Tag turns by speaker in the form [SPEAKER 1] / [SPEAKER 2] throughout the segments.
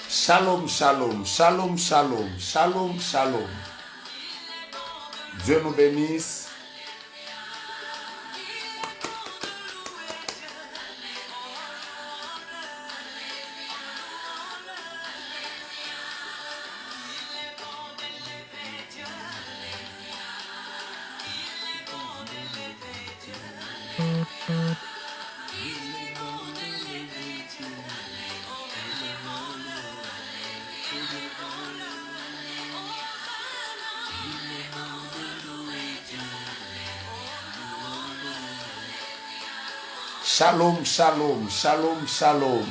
[SPEAKER 1] Shalom, shalom, shalom, shalom, shalom, shalom. Dieu nous bénisse. Shalom, shalom, shalom, shalom.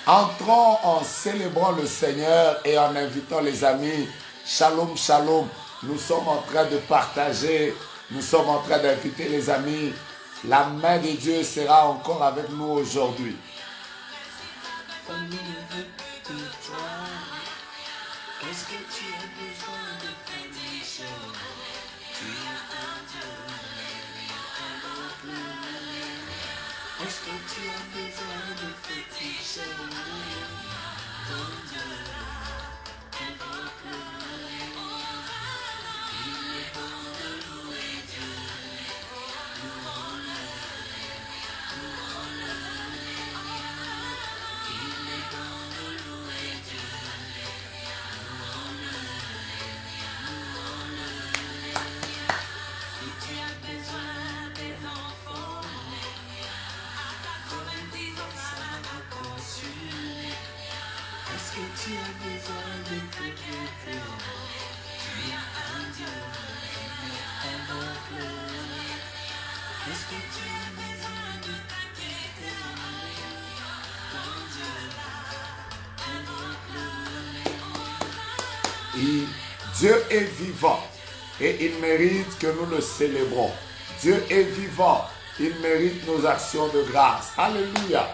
[SPEAKER 1] Entrons en célébrant le Seigneur et en invitant les amis. Shalom, shalom. Nous sommes en train de partager, nous sommes en train d'inviter les amis. La main de Dieu sera encore avec nous aujourd'hui. Dieu est vivant et il mérite que nous le célébrons. Dieu est vivant, il mérite nos actions de grâce. Alléluia.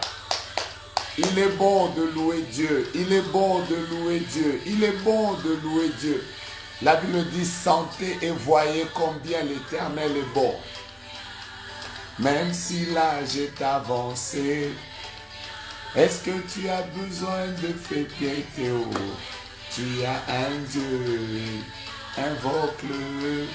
[SPEAKER 1] Il est bon de louer Dieu, il est bon de louer Dieu, il est bon de louer Dieu. La Bible dit, sentez et voyez combien l'Éternel est bon. Même si l'âge est avancé, est-ce que tu as besoin de fêter Théo? Tu as un Dieu, invoque-le.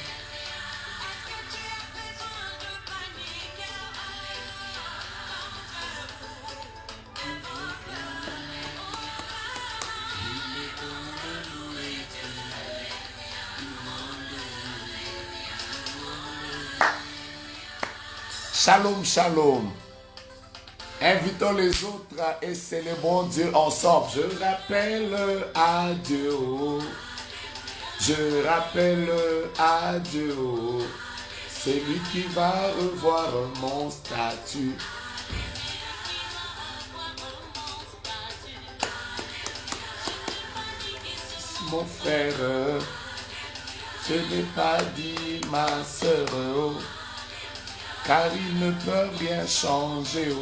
[SPEAKER 1] Shalom, shalom. Invitons les autres et célébrons Dieu ensemble. Je rappelle à Dieu, je rappelle à Dieu, c'est lui qui va revoir mon statut. Mon frère, je n'ai pas dit ma sœur, car ils ne peuvent rien changer.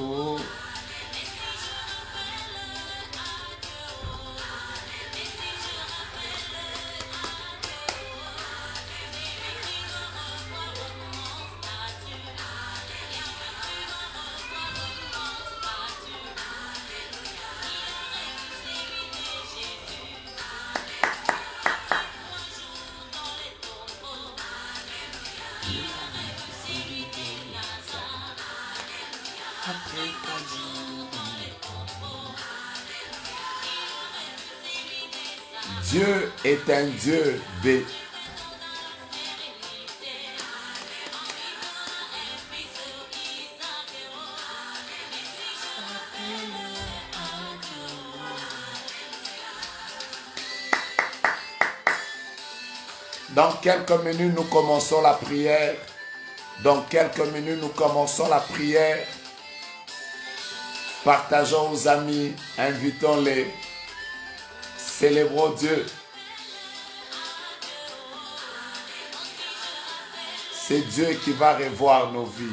[SPEAKER 1] Dieu est un Dieu béni. Dans quelques minutes, nous commençons la prière. Dans quelques minutes, nous commençons la prière. Partageons aux amis, invitons-les. Célébrons Dieu. C'est Dieu qui va revoir nos vies.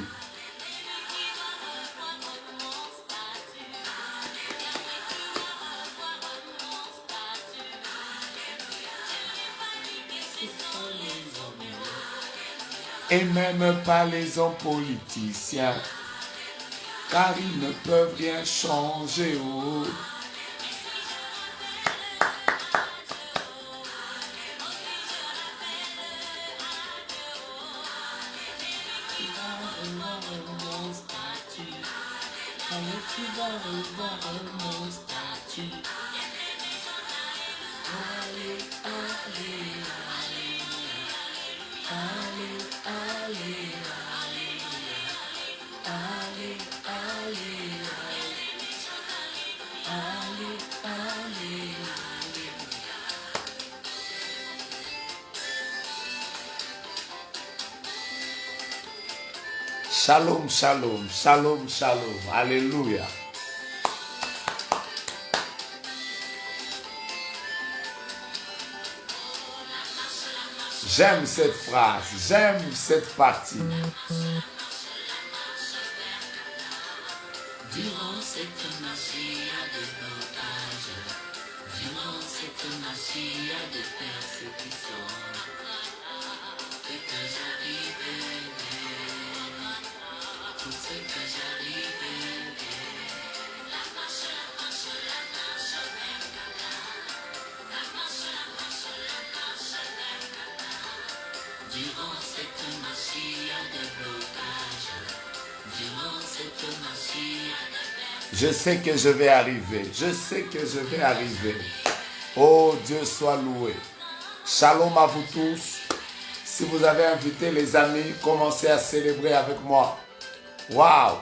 [SPEAKER 1] Et même pas les hommes politiciens, car ils ne peuvent rien changer. Oh. Shalom, shalom, shalom, shalom. Alléluia. J'aime cette phrase, j'aime cette partie.
[SPEAKER 2] Durant cette magie de blocage, durant cette magie de persécution, c'est que j'arriverai, c'est que j'arriverai. Durant cette magie de blocage, durant cette magie.
[SPEAKER 1] Je sais que je vais arriver. Je sais que je vais arriver. Oh, Dieu soit loué. Shalom à vous tous. Si vous avez invité les amis, commencez à célébrer avec moi. Waouh!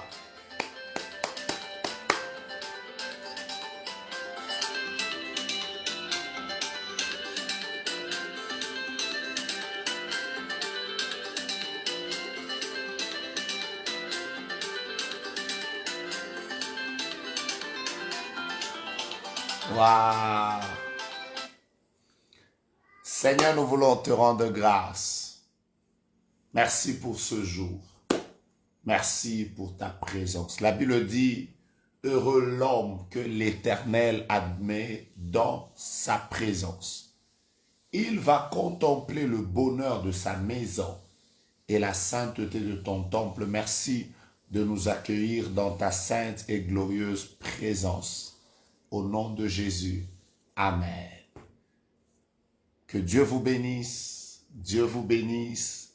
[SPEAKER 1] Waouh! Seigneur, nous voulons te rendre grâce. Merci pour ce jour. Merci pour ta présence. La Bible dit, heureux l'homme que l'Éternel admet dans sa présence. Il va contempler le bonheur de sa maison et la sainteté de ton temple. Merci de nous accueillir dans ta sainte et glorieuse présence. Au nom de Jésus. Amen. Que Dieu vous bénisse. Dieu vous bénisse.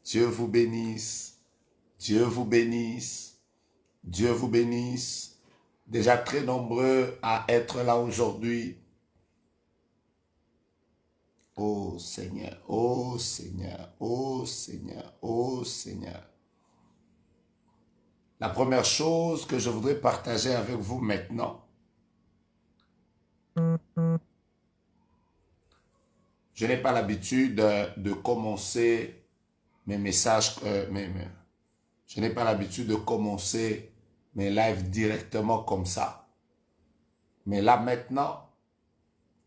[SPEAKER 1] Dieu vous bénisse. Dieu vous bénisse. Dieu vous bénisse. Déjà très nombreux à être là aujourd'hui. Oh Seigneur, oh Seigneur, oh Seigneur, oh Seigneur. La première chose que je voudrais partager avec vous maintenant, je n'ai pas l'habitude de commencer mes messages, je n'ai pas l'habitude de commencer mes lives directement comme ça. Mais là maintenant,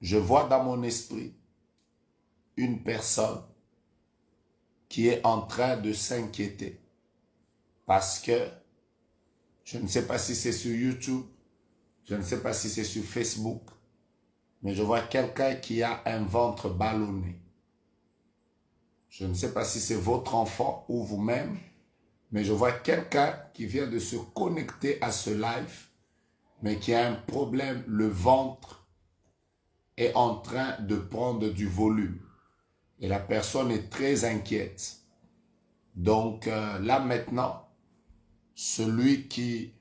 [SPEAKER 1] je vois dans mon esprit une personne qui est en train de s'inquiéter parce que je ne sais pas si c'est sur YouTube, je ne sais pas si c'est sur Facebook, mais je vois quelqu'un qui a un ventre ballonné. Je ne sais pas si c'est votre enfant ou vous-même, mais je vois quelqu'un qui vient de se connecter à ce live, mais qui a un problème, le ventre est en train de prendre du volume. Et la personne est très inquiète. Donc là maintenant, celui qui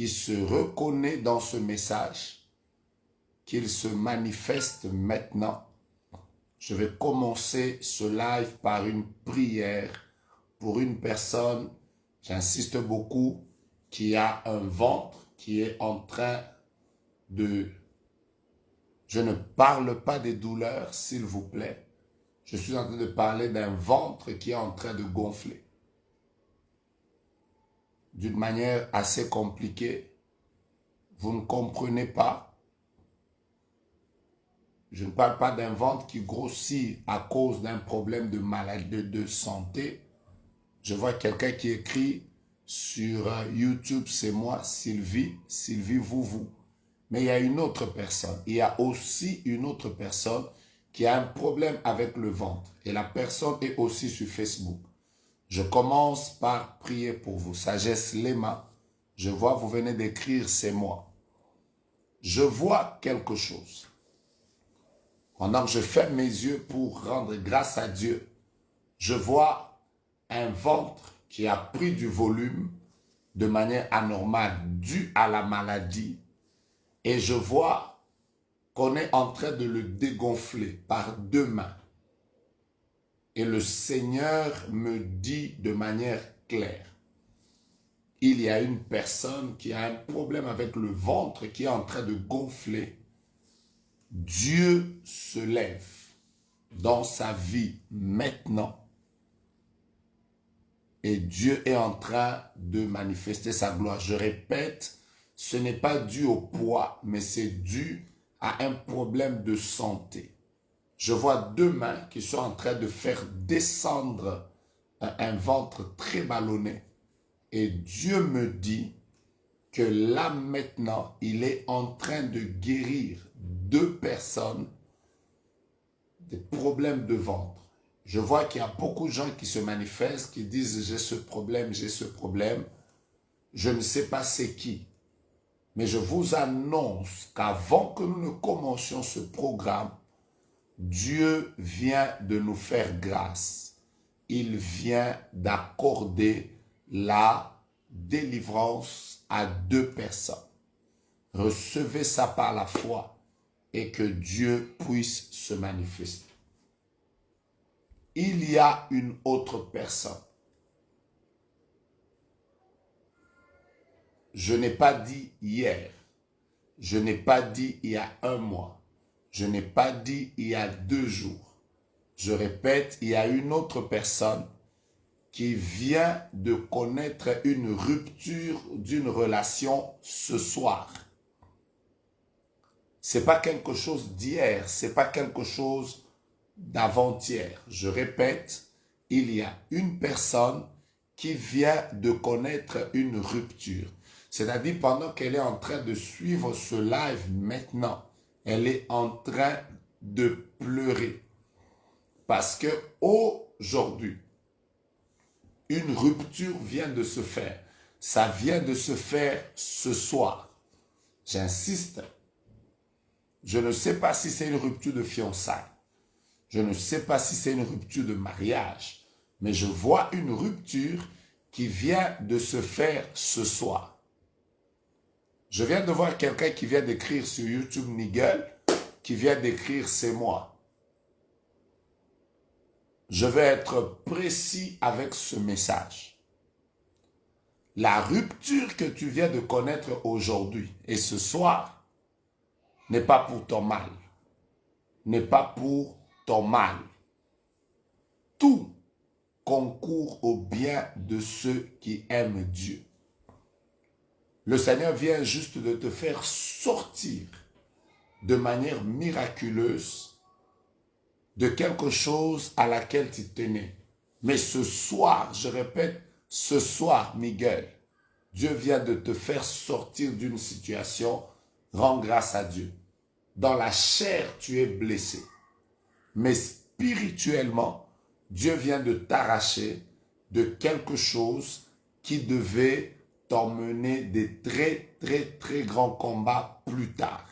[SPEAKER 1] se reconnaît dans ce message, qu'il se manifeste maintenant. Je vais commencer ce live par une prière pour une personne, j'insiste beaucoup, qui a un ventre qui est en train de Je ne parle pas des douleurs, s'il vous plaît. Je suis en train de parler d'un ventre qui est en train de gonfler. D'une manière assez compliquée. Vous ne comprenez pas. Je ne parle pas d'un ventre qui grossit à cause d'un problème de maladie de santé. Je vois quelqu'un qui écrit sur YouTube, c'est moi, Sylvie, vous. Mais il y a une autre personne. Il y a aussi une autre personne qui a un problème avec le ventre. Et la personne est aussi sur Facebook. Je commence par prier pour vous. Sagesse Lema, je vois, vous venez d'écrire, c'est moi. Je vois quelque chose. Pendant que je ferme mes yeux pour rendre grâce à Dieu, je vois un ventre qui a pris du volume de manière anormale due à la maladie. Et je vois qu'on est en train de le dégonfler par deux mains. Et le Seigneur me dit de manière claire, il y a une personne qui a un problème avec le ventre qui est en train de gonfler. Dieu se lève dans sa vie maintenant. Et Dieu est en train de manifester sa gloire. Je répète, ce n'est pas dû au poids, mais c'est dû à un problème de santé. Je vois deux mains qui sont en train de faire descendre un ventre très ballonné. Et Dieu me dit que là maintenant, il est en train de guérir deux personnes des problèmes de ventre. Je vois qu'il y a beaucoup de gens qui se manifestent, qui disent j'ai ce problème, j'ai ce problème. Je ne sais pas c'est qui. Mais je vous annonce qu'avant que nous ne commencions ce programme, Dieu vient de nous faire grâce. Il vient d'accorder la délivrance à deux personnes. Recevez ça par la foi et que Dieu puisse se manifester. Il y a une autre personne. Je n'ai pas dit hier. Je n'ai pas dit il y a un mois. Je n'ai pas dit il y a 2 jours. Je répète, il y a une autre personne qui vient de connaître une rupture d'une relation ce soir. C'est pas quelque chose d'hier, c'est pas quelque chose d'avant-hier. Je répète, il y a une personne qui vient de connaître une rupture. C'est-à-dire pendant qu'elle est en train de suivre ce live maintenant, elle est en train de pleurer. Parce que aujourd'hui, une rupture vient de se faire. Ça vient de se faire ce soir. J'insiste. Je ne sais pas si c'est une rupture de fiançailles. Je ne sais pas si c'est une rupture de mariage. Mais je vois une rupture qui vient de se faire ce soir. Je viens de voir quelqu'un qui vient d'écrire sur YouTube Nigel, qui vient d'écrire c'est moi. Je vais être précis avec ce message. La rupture que tu viens de connaître aujourd'hui et ce soir n'est pas pour ton mal. N'est pas pour ton mal. Tout concourt au bien de ceux qui aiment Dieu. Le Seigneur vient juste de te faire sortir de manière miraculeuse de quelque chose à laquelle tu tenais. Mais ce soir, je répète, ce soir, Miguel, Dieu vient de te faire sortir d'une situation. Rends grâce à Dieu. Dans la chair, tu es blessé. Mais spirituellement, Dieu vient de t'arracher de quelque chose qui devait t'emmener des très grands combats plus tard.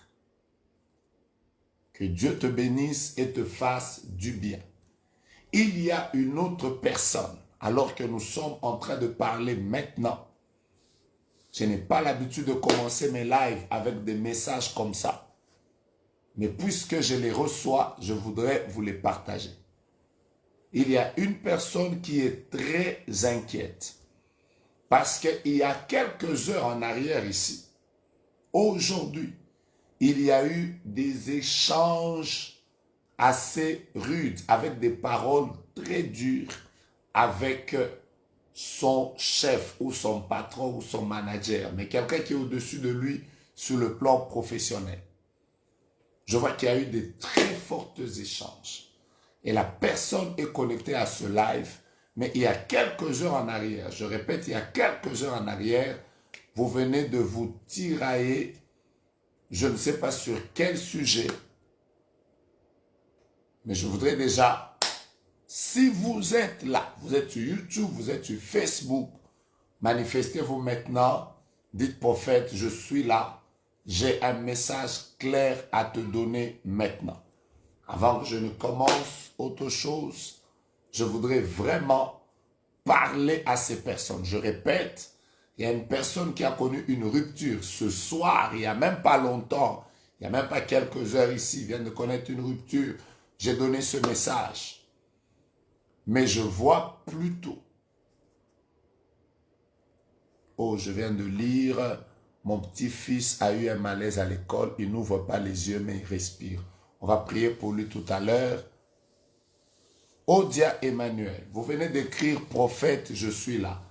[SPEAKER 1] Que Dieu te bénisse et te fasse du bien. Il y a une autre personne, alors que nous sommes en train de parler maintenant. Je n'ai pas l'habitude de commencer mes lives avec des messages comme ça. Mais puisque je les reçois, je voudrais vous les partager. Il y a une personne qui est très inquiète. Parce qu'il y a quelques heures en arrière ici, aujourd'hui, il y a eu des échanges assez rudes, avec des paroles très dures, avec son chef ou son patron ou son manager, mais quelqu'un qui est au-dessus de lui sur le plan professionnel. Je vois qu'il y a eu des très forts échanges. Et la personne est connectée à ce live, mais il y a quelques heures en arrière, je répète, il y a quelques heures en arrière, vous venez de vous tirailler, je ne sais pas sur quel sujet, mais je voudrais déjà, si vous êtes là, vous êtes sur YouTube, vous êtes sur Facebook, manifestez-vous maintenant, dites prophète, je suis là, j'ai un message clair à te donner maintenant. Avant que je ne commence autre chose, je voudrais vraiment parler à ces personnes. Je répète, il y a une personne qui a connu une rupture ce soir, il n'y a même pas longtemps, il n'y a même pas quelques heures ici, vient de connaître une rupture. J'ai donné ce message. Mais je vois plutôt. Oh, je viens de lire, mon petit-fils a eu un malaise à l'école, il n'ouvre pas les yeux mais il respire. On va prier pour lui tout à l'heure. Odia Emmanuel, vous venez d'écrire prophète, je suis là.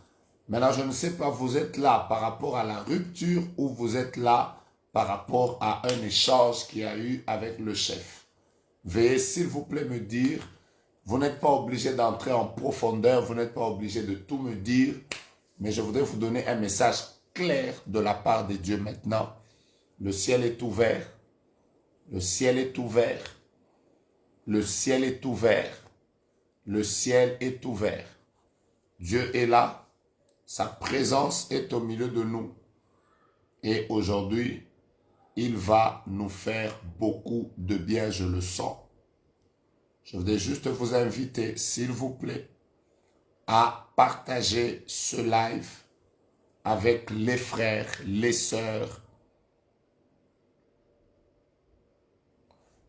[SPEAKER 1] Maintenant, je ne sais pas, vous êtes là par rapport à la rupture ou vous êtes là par rapport à un échange qu'il y a eu avec le chef. Veuillez s'il vous plaît me dire, vous n'êtes pas obligé d'entrer en profondeur, vous n'êtes pas obligé de tout me dire, mais je voudrais vous donner un message clair de la part de Dieu maintenant. Le ciel est ouvert, le ciel est ouvert, le ciel est ouvert, le ciel est ouvert. Dieu est là, sa présence est au milieu de nous. Et aujourd'hui, il va nous faire beaucoup de bien, je le sens. Je voudrais juste vous inviter, s'il vous plaît, à partager ce live avec les frères, les sœurs.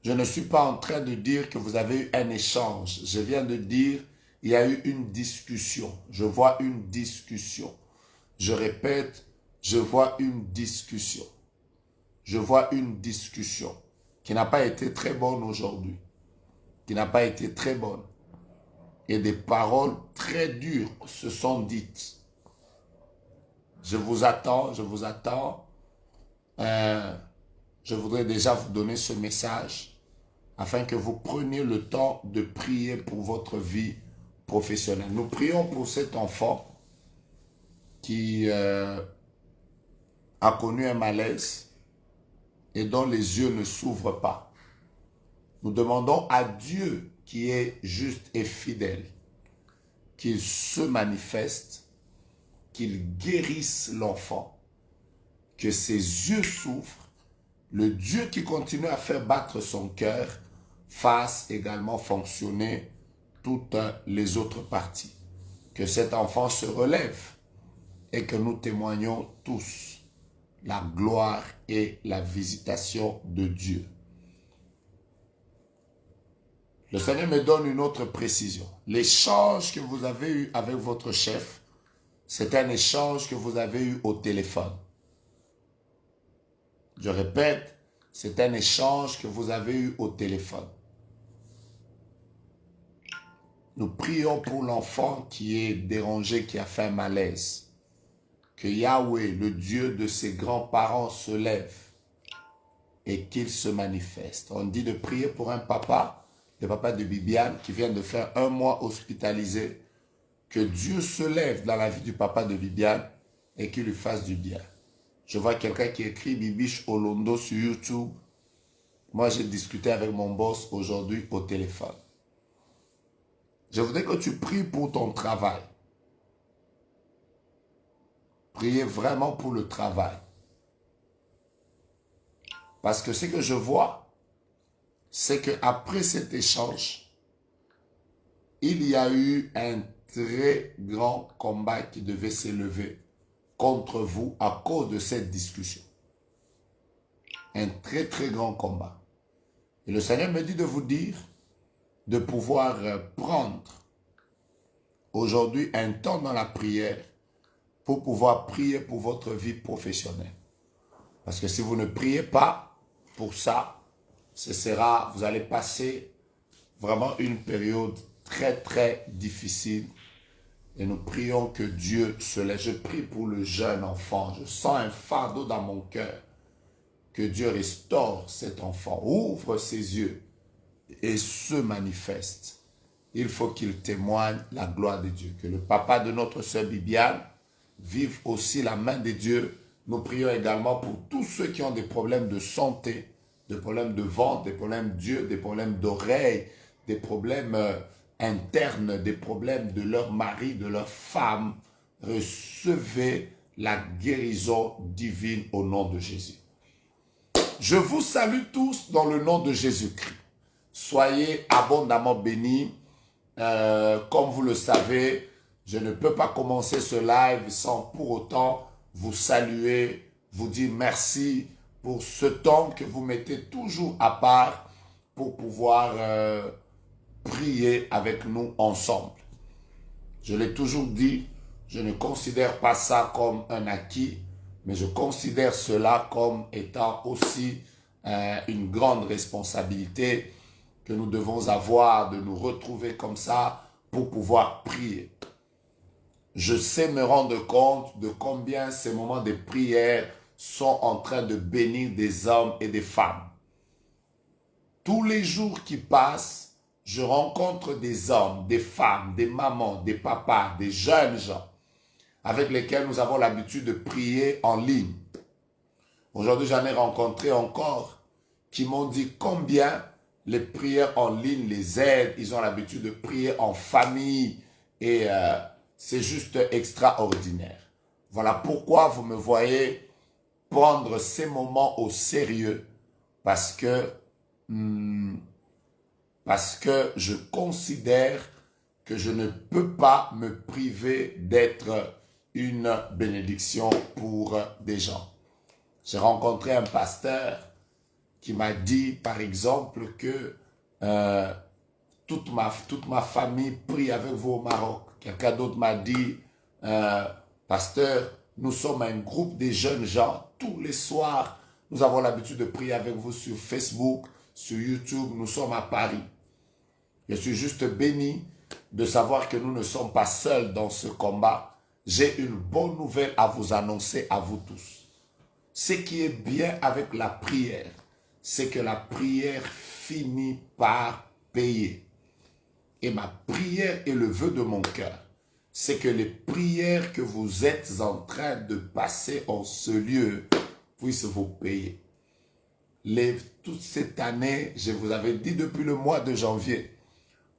[SPEAKER 1] Je ne suis pas en train de dire que vous avez eu un échange. Je viens de dire, il y a eu une discussion. Je vois une discussion. Je répète, je vois une discussion. Je vois une discussion qui n'a pas été très bonne aujourd'hui. Qui n'a pas été très bonne. Et des paroles très dures se sont dites. Je vous attends, je vous attends. Je voudrais déjà vous donner ce message afin que vous preniez le temps de prier pour votre vie professionnelle. Nous prions pour cet enfant qui a connu un malaise et dont les yeux ne s'ouvrent pas. Nous demandons à Dieu qui est juste et fidèle qu'il se manifeste, qu'il guérisse l'enfant, que ses yeux s'ouvrent, le Dieu qui continue à faire battre son cœur fasse également fonctionner toutes les autres parties. Que cet enfant se relève et que nous témoignons tous la gloire et la visitation de Dieu. Le Seigneur me donne une autre précision. L'échange que vous avez eu avec votre chef, c'est un échange que vous avez eu au téléphone. Je répète, c'est un échange que vous avez eu au téléphone. Nous prions pour l'enfant qui est dérangé, qui a fait un malaise. Que Yahweh, le Dieu de ses grands-parents, se lève et qu'il se manifeste. On dit de prier pour un papa, le papa de Bibiane, qui vient de faire 1 mois hospitalisé. Que Dieu se lève dans la vie du papa de Bibiane et qu'il lui fasse du bien. Je vois quelqu'un qui écrit Bibiche Olondo sur YouTube. Moi, j'ai discuté avec mon boss aujourd'hui au téléphone. Je voudrais que tu pries pour ton travail. Priez vraiment pour le travail. Parce que ce que je vois, c'est qu'après cet échange, il y a eu un très grand combat qui devait s'élever contre vous à cause de cette discussion. Un très très grand combat. Et le Seigneur me dit de vous dire de pouvoir prendre aujourd'hui un temps dans la prière pour pouvoir prier pour votre vie professionnelle. Parce que si vous ne priez pas, pour ça. Vous allez passer vraiment une période très très difficile. Et nous prions que Dieu se lève. Je prie pour le jeune enfant. Je sens un fardeau dans mon cœur. Que Dieu restaure cet enfant. Ouvre ses yeux et se manifeste. Il faut qu'il témoigne la gloire de Dieu. Que le papa de notre sœur Bibiane vive aussi la main de Dieu. Nous prions également pour tous ceux qui ont des problèmes de santé, des problèmes de ventre, des problèmes d'yeux, des problèmes d'oreilles, des problèmes internes, des problèmes de leur mari, de leur femme. Recevez la guérison divine au nom de Jésus. Je vous salue tous dans le nom de Jésus-Christ. Soyez abondamment bénis. Comme vous le savez, je ne peux pas commencer ce live sans pour autant vous saluer, vous dire merci pour ce temps que vous mettez toujours à part pour pouvoir prier avec nous ensemble. Je l'ai toujours dit, je ne considère pas ça comme un acquis, mais je considère cela comme étant aussi une grande responsabilité que nous devons avoir de nous retrouver comme ça pour pouvoir prier. Je sais me rendre compte de combien ces moments de prière sont en train de bénir des hommes et des femmes. Tous les jours qui passent, je rencontre des hommes, des femmes, des mamans, des papas, des jeunes gens avec lesquels nous avons l'habitude de prier en ligne. Aujourd'hui, j'en ai rencontré encore qui m'ont dit combien les prières en ligne les aident. Ils ont l'habitude de prier en famille et c'est juste extraordinaire. Voilà pourquoi vous me voyez prendre ces moments au sérieux parce que je considère que je ne peux pas me priver d'être une bénédiction pour des gens. J'ai rencontré un pasteur qui m'a dit, par exemple, que toute ma famille prie avec vous au Maroc. Quelqu'un d'autre m'a dit, pasteur, nous sommes un groupe de jeunes gens. Tous les soirs, nous avons l'habitude de prier avec vous sur Facebook, sur YouTube. Nous sommes à Paris. Je suis juste béni de savoir que nous ne sommes pas seuls dans ce combat. J'ai une bonne nouvelle à vous annoncer à vous tous. Ce qui est bien avec la prière, c'est que la prière finit par payer. Et ma prière et le vœu de mon cœur, c'est que les prières que vous êtes en train de passer en ce lieu puissent vous payer. Toute cette année, je vous avais dit depuis le mois de janvier,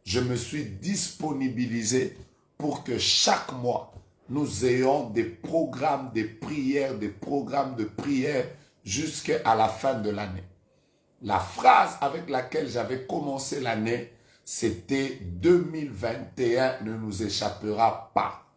[SPEAKER 1] je me suis disponibilisé pour que chaque mois, nous ayons des programmes de prière jusqu'à la fin de l'année. La phrase avec laquelle j'avais commencé l'année, c'était 2021 ne nous échappera pas.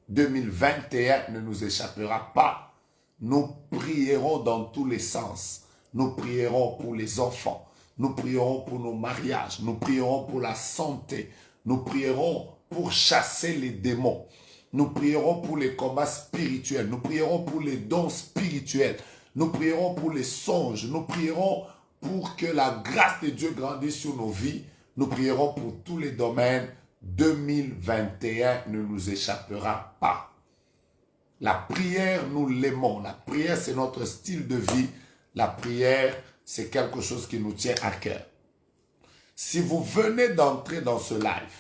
[SPEAKER 1] 2021 ne nous échappera pas. Nous prierons dans tous les sens. Nous prierons pour les enfants. Nous prierons pour nos mariages. Nous prierons pour la santé. Nous prierons pour chasser les démons. Nous prierons pour les combats spirituels. Nous prierons pour les dons spirituels. Nous prierons pour les songes. Nous prierons pour que la grâce de Dieu grandisse sur nos vies. Nous prierons pour tous les domaines. 2021 ne nous échappera pas. La prière, nous l'aimons. La prière, c'est notre style de vie. La prière, c'est quelque chose qui nous tient à cœur. Si vous venez d'entrer dans ce live,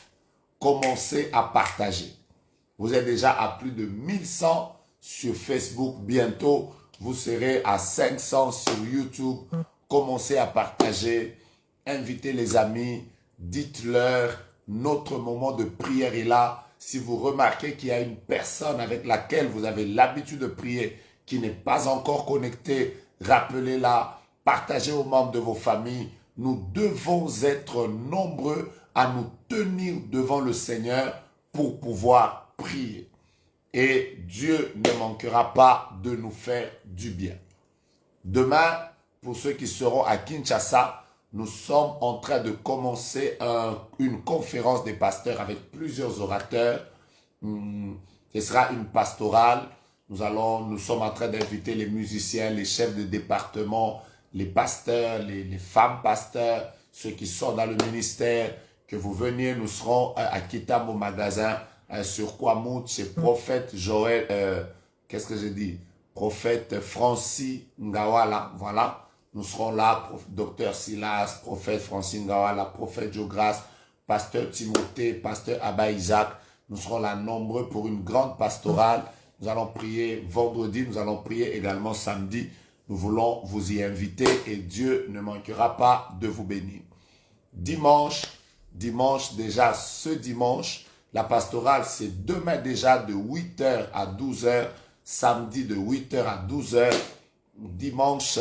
[SPEAKER 1] commencez à partager. Vous êtes déjà à plus de 1100 sur Facebook. Bientôt, vous serez à 500 sur YouTube. Commencez à partager. Invitez les amis. Dites-leur, notre moment de prière est là. Si vous remarquez qu'il y a une personne avec laquelle vous avez l'habitude de prier qui n'est pas encore connectée, rappelez-la. Partagez aux membres de vos familles. Nous devons être nombreux à nous tenir devant le Seigneur pour pouvoir prier. Et Dieu ne manquera pas de nous faire du bien. Demain, pour ceux qui seront à Kinshasa, nous sommes en train de commencer une conférence des pasteurs avec plusieurs orateurs. Ce sera une pastorale. Nous sommes en train d'inviter les musiciens, les chefs de département, les pasteurs, les femmes pasteurs, ceux qui sont dans le ministère, que vous veniez, nous serons à Kitam au magasin, sur Kwamouth, chez prophète Joël, qu'est-ce que j'ai dit? Prophète Francis Ngawala, voilà. Nous serons là, docteur Silas, prophète Francis Ngawala, prophète Jogras, pasteur Timothée, pasteur Abba Isaac. Nous serons là nombreux pour une grande pastorale. Nous allons prier vendredi, nous allons prier également samedi. Nous voulons vous y inviter et Dieu ne manquera pas de vous bénir. Dimanche déjà, ce dimanche, la pastorale c'est demain déjà de 8h à 12h, samedi de 8h à 12h. Dimanche,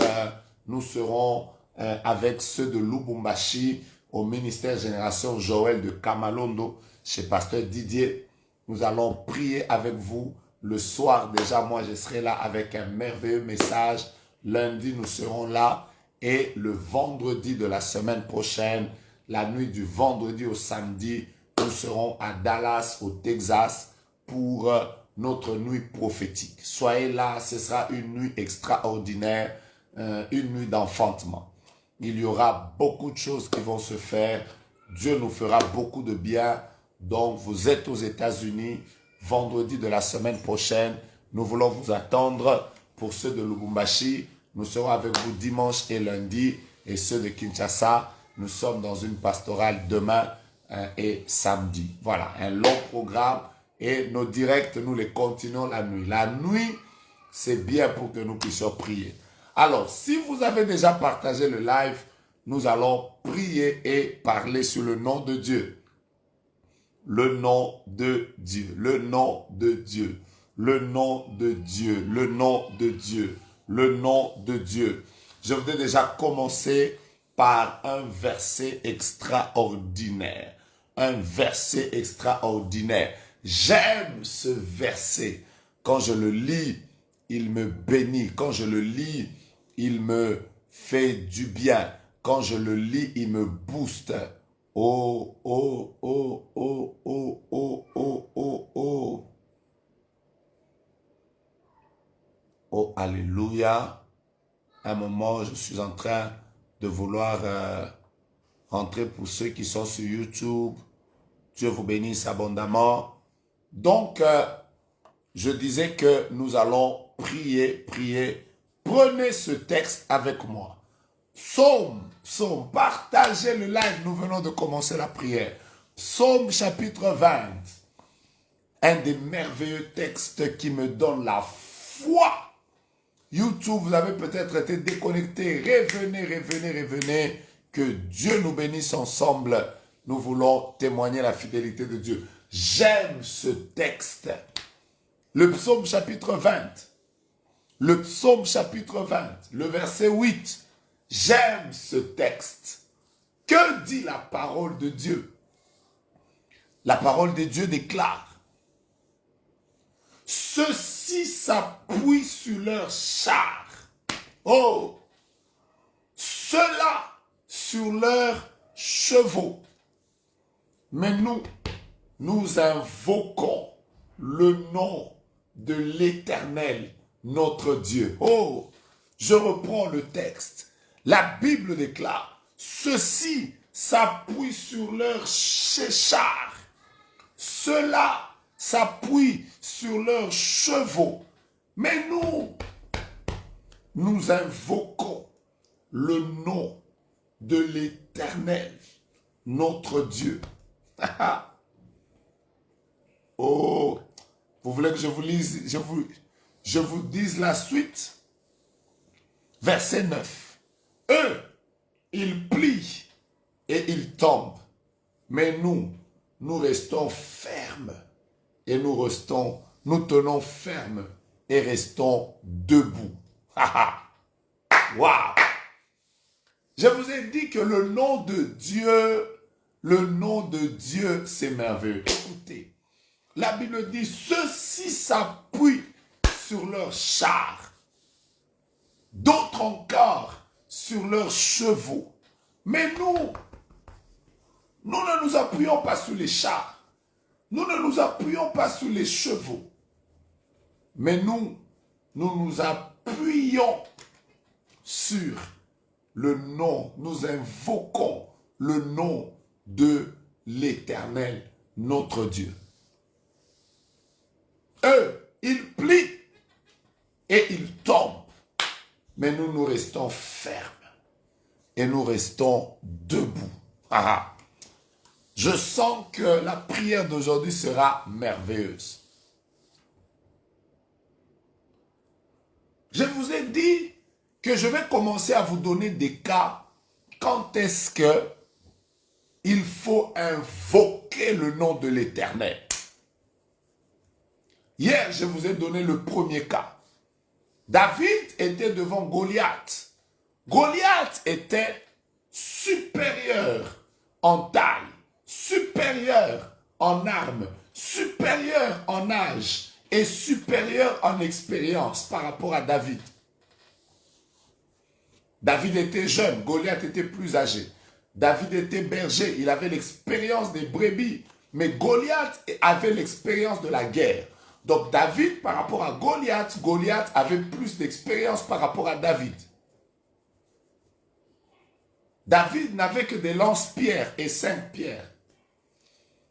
[SPEAKER 1] nous serons avec ceux de Lubumbashi au ministère Génération Joël de Kamalondo, chez pasteur Didier. Nous allons prier avec vous. Le soir, déjà, moi, je serai là avec un merveilleux message. Lundi, nous serons là. Et le vendredi de la semaine prochaine, la nuit du vendredi au samedi, nous serons à Dallas, au Texas, pour notre nuit prophétique. Soyez là, ce sera une nuit extraordinaire, une nuit d'enfantement. Il y aura beaucoup de choses qui vont se faire. Dieu nous fera beaucoup de bien. Donc, vous êtes aux États-Unis, vendredi de la semaine prochaine. Nous voulons vous attendre. Pour ceux de Lubumbashi, nous serons avec vous dimanche et lundi. Et ceux de Kinshasa, nous sommes dans une pastorale demain et samedi. Voilà, un long programme. Et nos directs, nous les continuons la nuit. La nuit, c'est bien pour que nous puissions prier. Alors, si vous avez déjà partagé le live, nous allons prier et parler sur le nom de Dieu. Le nom de Dieu, le nom de Dieu, le nom de Dieu, le nom de Dieu, le nom de Dieu. Je voudrais déjà commencer par un verset extraordinaire. Un verset extraordinaire. J'aime ce verset. Quand je le lis, il me bénit. Quand je le lis, il me fait du bien. Quand je le lis, il me booste. Oh, oh, oh, oh, oh, oh, oh, oh, oh. Oh, alléluia. Un moment, je suis en train de vouloir rentrer pour ceux qui sont sur YouTube. Dieu vous bénisse abondamment. Donc, je disais que nous allons prier. Prenez ce texte avec moi. Psaume, partagez le live, nous venons de commencer la prière. Psaume chapitre 20, un des merveilleux textes qui me donne la foi. YouTube, vous avez peut-être été déconnecté, revenez, que Dieu nous bénisse ensemble. Nous voulons témoigner la fidélité de Dieu. J'aime ce texte. Le psaume chapitre 20, le verset 8. J'aime ce texte. Que dit la parole de Dieu? La parole de Dieu déclare: ceux-ci s'appuient sur leurs chars. Oh! Ceux-là sur leurs chevaux. Mais nous invoquons le nom de l'Éternel, notre Dieu. Oh! Je reprends le texte. La Bible déclare: ceux-ci s'appuient sur leurs chars. Ceux-là s'appuient sur leurs chevaux. Mais nous invoquons le nom de l'Éternel, notre Dieu. Oh, vous voulez que je vous lise, je vous dise la suite? Verset 9. Eux, ils plient et ils tombent. Mais nous restons fermes et nous tenons fermes et restons debout. Waouh! Je vous ai dit que le nom de Dieu, c'est merveilleux. Écoutez, la Bible dit: ceux-ci s'appuient sur leurs chars, d'autres encore sur leurs chevaux. Mais nous ne nous appuyons pas sur les chars. Nous ne nous appuyons pas sur les chevaux. Mais nous nous appuyons sur le nom, nous invoquons le nom de l'Éternel, notre Dieu. Eux, ils plient et ils tombent. Mais nous, nous restons fermes et nous restons debout. Ah, je sens que la prière d'aujourd'hui sera merveilleuse. Je vous ai dit que je vais commencer à vous donner des cas quand est-ce que il faut invoquer le nom de l'Éternel. Hier, je vous ai donné le premier cas. David était devant Goliath. Goliath était supérieur en taille, supérieur en armes, supérieur en âge et supérieur en expérience par rapport à David. David était jeune, Goliath était plus âgé. David était berger, il avait l'expérience des brebis, mais Goliath avait l'expérience de la guerre. Donc David, par rapport à Goliath, Goliath avait plus d'expérience par rapport à David. David n'avait que des lance-pierres et 5 pierres.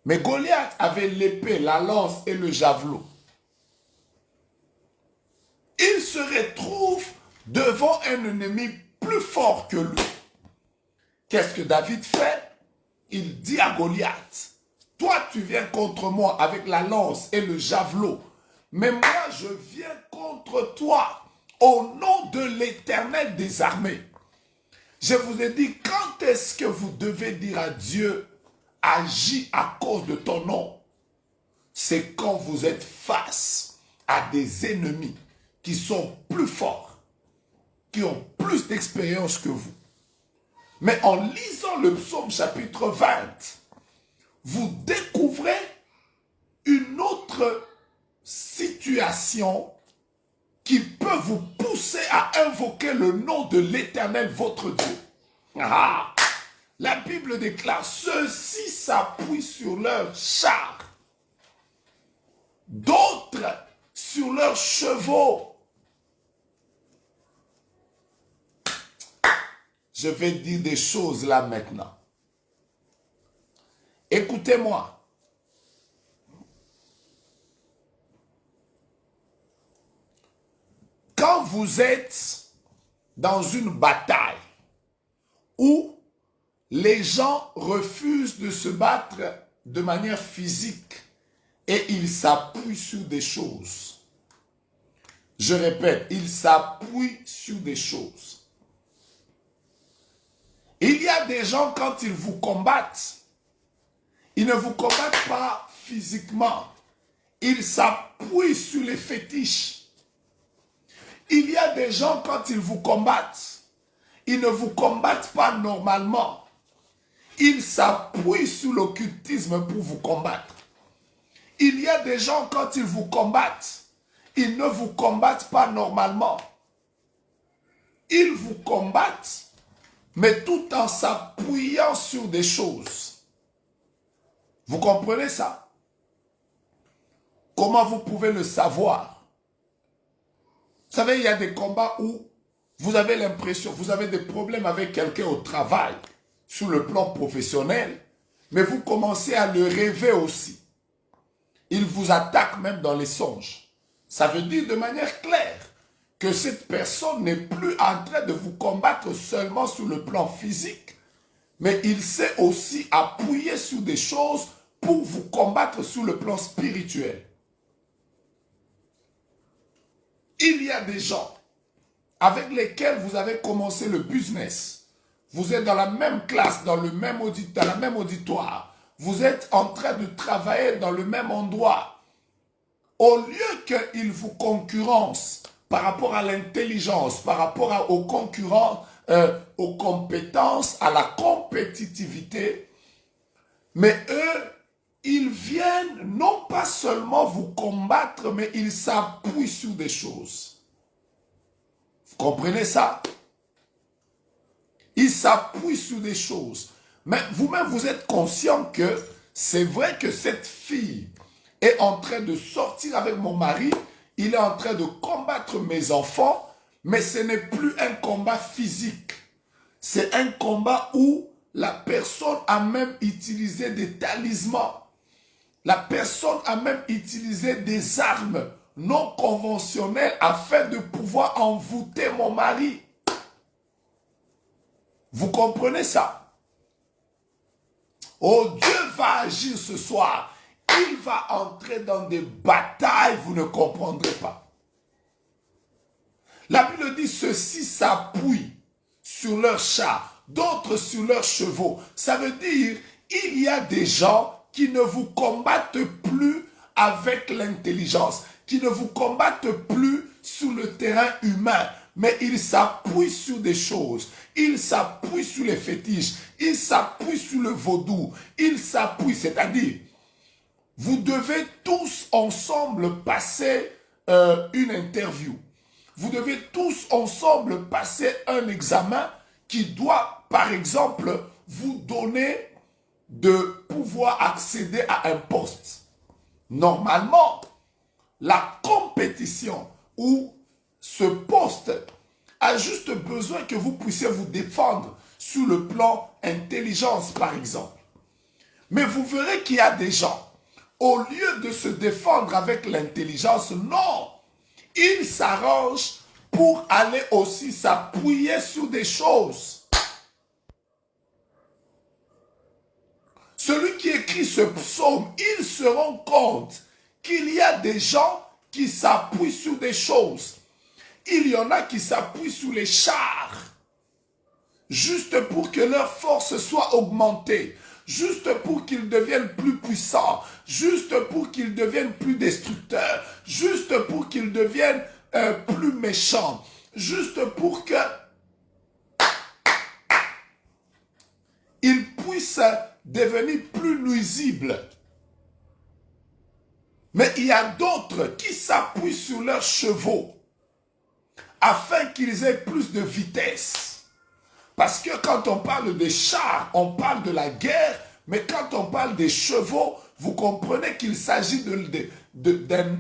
[SPEAKER 1] Mais Goliath avait l'épée, la lance et le javelot. Il se retrouve devant un ennemi plus fort que lui. Qu'est-ce que David fait? Il dit à Goliath, toi tu viens contre moi avec la lance et le javelot, mais moi je viens contre toi au nom de l'Éternel des armées. Je vous ai dit, quand est-ce que vous devez dire à Dieu, agis à cause de ton nom? C'est quand vous êtes face à des ennemis qui sont plus forts, qui ont plus d'expérience que vous. Mais en lisant le psaume chapitre 20, vous découvrez une autre situation qui peut vous pousser à invoquer le nom de l'Éternel, votre Dieu. Ah, la Bible déclare, ceux-ci s'appuient sur leurs chars, d'autres sur leurs chevaux. Je vais dire des choses là maintenant. Écoutez-moi. Quand vous êtes dans une bataille où les gens refusent de se battre de manière physique et ils s'appuient sur des choses. Je répète, ils s'appuient sur des choses. Il y a des gens, quand ils vous combattent, ils ne vous combattent pas physiquement. Ils s'appuient sur les fétiches. Il y a des gens, quand ils vous combattent, ils ne vous combattent pas normalement. Ils s'appuient sur l'occultisme pour vous combattre. Il y a des gens, quand ils vous combattent, ils ne vous combattent pas normalement. Ils vous combattent, mais tout en s'appuyant sur des choses. Vous comprenez ça? Comment vous pouvez le savoir? Vous savez, il y a des combats où vous avez l'impression, vous avez des problèmes avec quelqu'un au travail, sur le plan professionnel, mais vous commencez à le rêver aussi. Il vous attaque même dans les songes. Ça veut dire de manière claire que cette personne n'est plus en train de vous combattre seulement sur le plan physique, mais il sait aussi appuyer sur des choses pour vous combattre sur le plan spirituel. Il y a des gens avec lesquels vous avez commencé le business. Vous êtes dans la même classe, dans la même auditoire. Vous êtes en train de travailler dans le même endroit. Au lieu qu'ils vous concurrencent par rapport à l'intelligence, par rapport aux concurrents, aux compétences, à la compétitivité, mais eux, ils viennent non pas seulement vous combattre, mais ils s'appuient sur des choses. Vous comprenez ça? Ils s'appuient sur des choses. Mais vous-même, vous êtes conscient que c'est vrai que cette fille est en train de sortir avec mon mari, il est en train de combattre mes enfants, mais ce n'est plus un combat physique. C'est un combat où la personne a même utilisé des talismans. La personne a même utilisé des armes non conventionnelles afin de pouvoir envoûter mon mari. Vous comprenez ça? Oh, Dieu va agir ce soir. Il va entrer dans des batailles, vous ne comprendrez pas. La Bible dit, ceux-ci s'appuient sur leurs chars, d'autres sur leurs chevaux. Ça veut dire, il y a des gens qui ne vous combattent plus avec l'intelligence, qui ne vous combattent plus sur le terrain humain, mais ils s'appuient sur des choses. Ils s'appuient sur les fétiches, ils s'appuient sur le vaudou, ils s'appuient, c'est-à-dire, vous devez tous ensemble passer une interview. Vous devez tous ensemble passer un examen qui doit, par exemple, vous donner de pouvoir accéder à un poste. Normalement, la compétition ou ce poste a juste besoin que vous puissiez vous défendre sur le plan intelligence, par exemple. Mais vous verrez qu'il y a des gens, au lieu de se défendre avec l'intelligence, non, ils s'arrangent pour aller aussi s'appuyer sur des choses. Celui qui écrit ce psaume, il se rend compte qu'il y a des gens qui s'appuient sur des choses. Il y en a qui s'appuient sur les chars, juste pour que leur force soit augmentée, juste pour qu'ils deviennent plus puissants, juste pour qu'ils deviennent plus destructeurs, juste pour qu'ils deviennent plus méchants, juste pour que ils puissent devenir plus nuisibles. Mais il y a d'autres qui s'appuient sur leurs chevaux afin qu'ils aient plus de vitesse. Parce que quand on parle des chars, on parle de la guerre, mais quand on parle des chevaux, vous comprenez qu'il s'agit d'un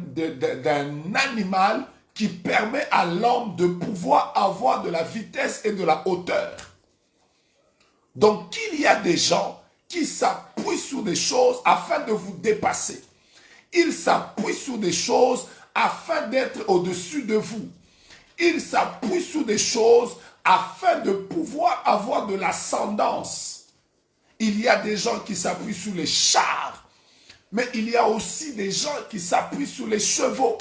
[SPEAKER 1] animal qui permet à l'homme de pouvoir avoir de la vitesse et de la hauteur. Donc, il y a des gens qui s'appuient sur des choses afin de vous dépasser. Ils s'appuient sur des choses afin d'être au-dessus de vous. Ils s'appuient sur des choses afin de pouvoir avoir de l'ascendance. Il y a des gens qui s'appuient sur les chars, mais il y a aussi des gens qui s'appuient sur les chevaux.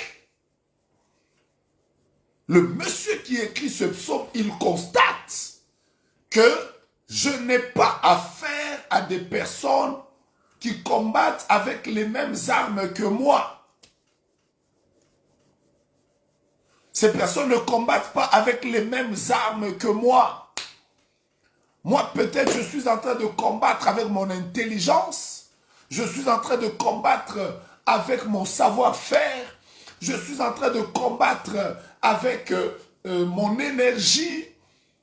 [SPEAKER 1] Le monsieur qui écrit ce psaume, il constate que je n'ai pas affaire à des personnes qui combattent avec les mêmes armes que moi. Ces personnes ne combattent pas avec les mêmes armes que moi. Moi, peut-être, je suis en train de combattre avec mon intelligence. Je suis en train de combattre avec mon savoir-faire. Je suis en train de combattre avec mon énergie.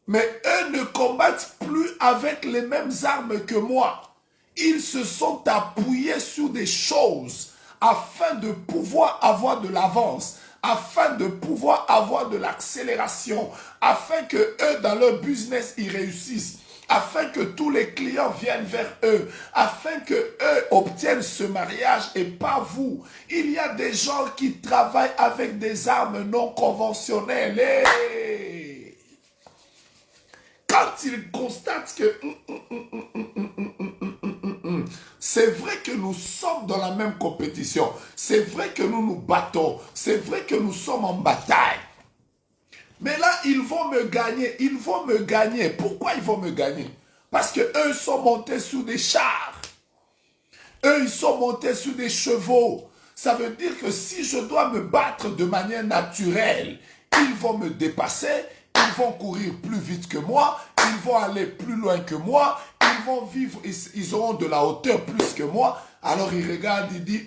[SPEAKER 1] Mais eux ne combattent plus avec les mêmes armes que moi. Ils se sont appuyés sur des choses afin de pouvoir avoir de l'avance, afin de pouvoir avoir de l'accélération, afin que eux, dans leur business, ils réussissent, afin que tous les clients viennent vers eux, afin que eux obtiennent ce mariage et pas vous. Il y a des gens qui travaillent avec des armes non conventionnelles. Hey! Quand ils constatent que c'est vrai que nous sommes dans la même compétition, c'est vrai que nous nous battons, c'est vrai que nous sommes en bataille. Mais là, ils vont me gagner, ils vont me gagner. Pourquoi ils vont me gagner? Parce que eux sont montés sur des chars. Eux, ils sont montés sur des chevaux. Ça veut dire que si je dois me battre de manière naturelle, ils vont me dépasser, ils vont courir plus vite que moi, ils vont aller plus loin que moi, ils vont vivre, ils auront de la hauteur plus que moi. Alors ils regardent, ils disent,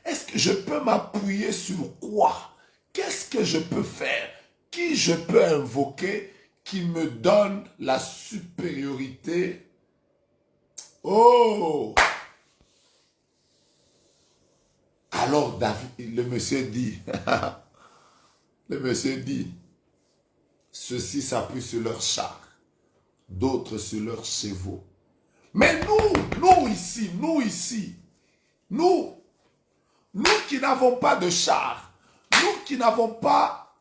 [SPEAKER 1] est-ce que je peux m'appuyer sur quoi? Qu'est-ce que je peux faire? Qui je peux invoquer qui me donne la supériorité? Oh! Alors David, le monsieur dit, ceux-ci s'appuient sur leur char, d'autres sur leurs chevaux. Mais nous ici, nous qui n'avons pas de char, nous qui n'avons pas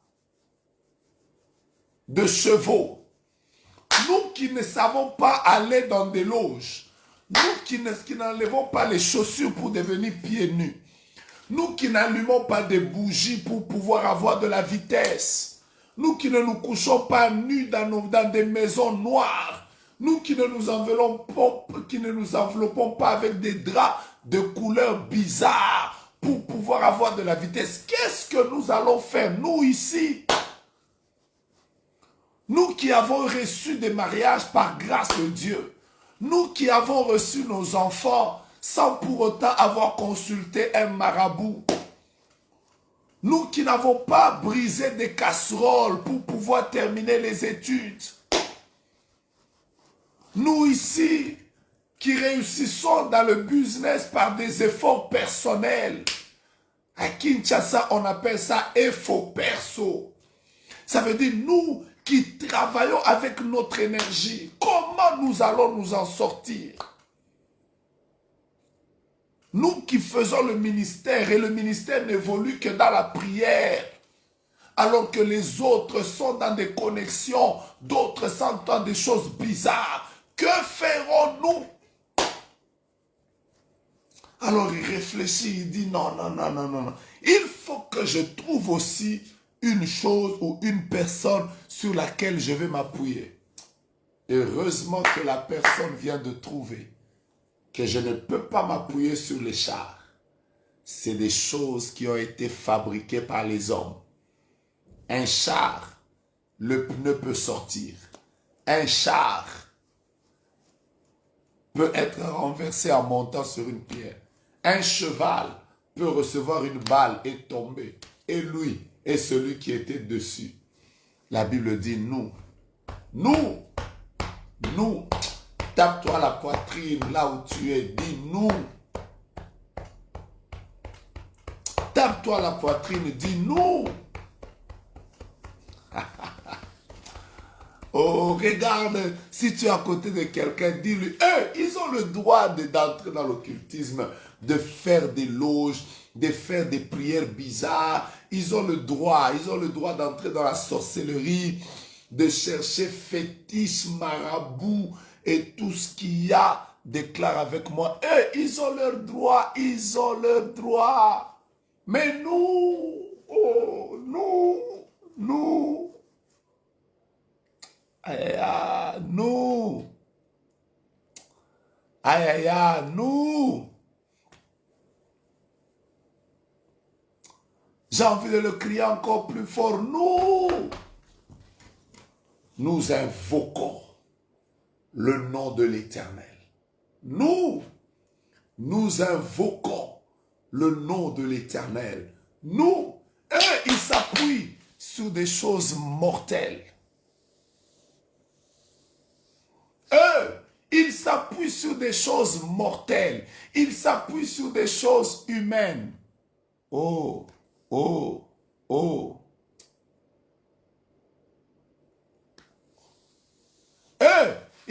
[SPEAKER 1] de chevaux, nous qui ne savons pas aller dans des loges, nous qui n'enlevons pas les chaussures pour devenir pieds nus, nous qui n'allumons pas des bougies pour pouvoir avoir de la vitesse, nous qui ne nous couchons pas nus dans des maisons noires, nous qui ne nous enveloppons pas avec des draps de couleurs bizarres pour pouvoir avoir de la vitesse. Qu'est-ce que nous allons faire, nous ici? Nous qui avons reçu des mariages par grâce de Dieu, nous qui avons reçu nos enfants sans pour autant avoir consulté un marabout, nous qui n'avons pas brisé des casseroles pour pouvoir terminer les études, nous ici qui réussissons dans le business par des efforts personnels. À Kinshasa, on appelle ça effort perso. Ça veut dire nous qui travaillons avec notre énergie. Comment nous allons nous en sortir? Nous qui faisons le ministère, et le ministère n'évolue que dans la prière, alors que les autres sont dans des connexions, d'autres sont dans des choses bizarres. Que ferons-nous? Alors il réfléchit, il dit non. Il faut que je trouve aussi une chose ou une personne sur laquelle je vais m'appuyer. Heureusement que la personne vient de trouver que je ne peux pas m'appuyer sur les chars. C'est des choses qui ont été fabriquées par les hommes. Un char, le pneu peut sortir. Un char peut être renversé en montant sur une pierre. Un cheval peut recevoir une balle et tomber. Et lui et celui qui était dessus. La Bible dit nous. Tape-toi la poitrine là où tu es. Dis nous. Tape-toi la poitrine. Dis nous. Oh, regarde, si tu es à côté de quelqu'un, dis-lui, ils ont le droit d'entrer dans l'occultisme, de faire des loges, de faire des prières bizarres. Ils ont le droit d'entrer dans la sorcellerie, de chercher fétiches, marabouts et tout ce qu'il y a. Déclare avec moi, ils ont leur droit, Mais nous, nous, nous. J'ai envie de le crier encore plus fort. Nous invoquons le nom de l'Éternel. Nous invoquons le nom de l'Éternel. Ils s'appuient sur des choses mortelles. Ils s'appuient sur des choses mortelles. Ils s'appuient sur des choses humaines. Oh.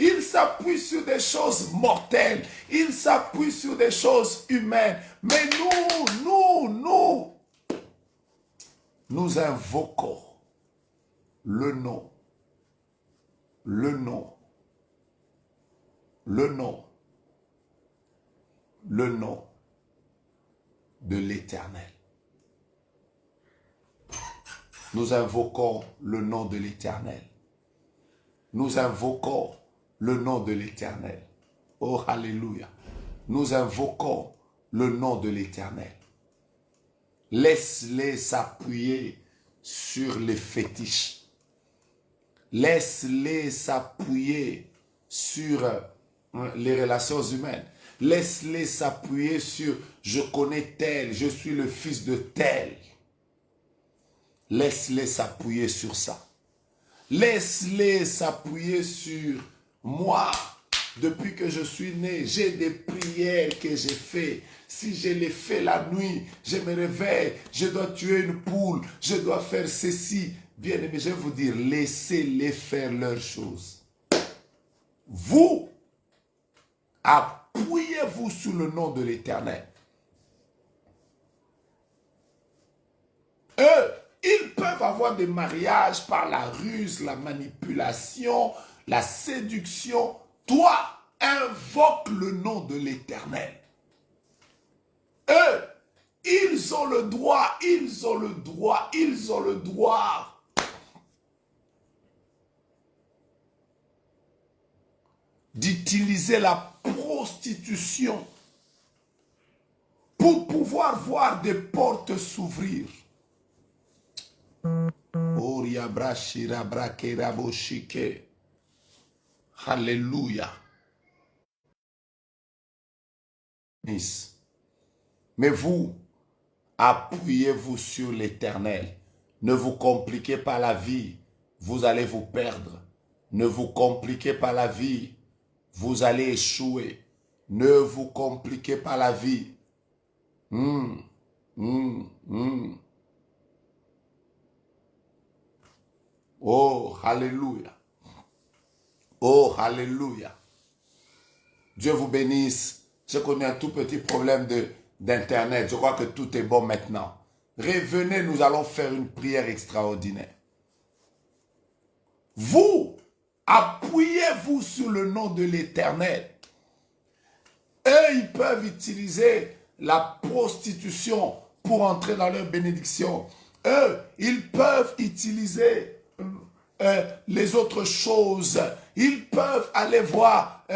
[SPEAKER 1] Ils s'appuient sur des choses mortelles. Ils s'appuient sur des choses humaines. Mais nous invoquons le nom de l'Éternel. Nous invoquons le nom de l'Éternel. Nous invoquons le nom de l'Éternel. Oh, alléluia. Nous invoquons le nom de l'Éternel. Laisse-les s'appuyer sur les fétiches. Laisse-les s'appuyer sur les relations humaines. Laisse-les s'appuyer sur « je connais tel, je suis le fils de tel ». Laisse-les s'appuyer sur ça. Laisse-les s'appuyer sur moi. Depuis que je suis né, j'ai des prières que j'ai faites. Si je les fais la nuit, je me réveille, je dois tuer une poule, je dois faire ceci. Bien aimé, je vais vous dire, laissez-les faire leurs choses. Vous, appuyez-vous sur le nom de l'Éternel. Eux, ils peuvent avoir des mariages par la ruse, la manipulation, la séduction. Toi, invoque le nom de l'Éternel. Eux, ils ont le droit d'utiliser la prostitution pour pouvoir voir des portes s'ouvrir. Alléluia. Mais vous, appuyez-vous sur l'Éternel. Ne vous compliquez pas la vie, vous allez vous perdre. Ne vous compliquez pas la vie, vous allez échouer. Ne vous compliquez pas la vie. Oh, alléluia. Oh, alléluia. Dieu vous bénisse. Je connais un tout petit problème d'Internet. Je crois que tout est bon maintenant. Revenez, nous allons faire une prière extraordinaire. Vous, appuyez-vous sur le nom de l'Éternel. Eux, ils peuvent utiliser la prostitution pour entrer dans leur bénédiction. Eux, ils peuvent utiliser les autres choses. Ils peuvent aller voir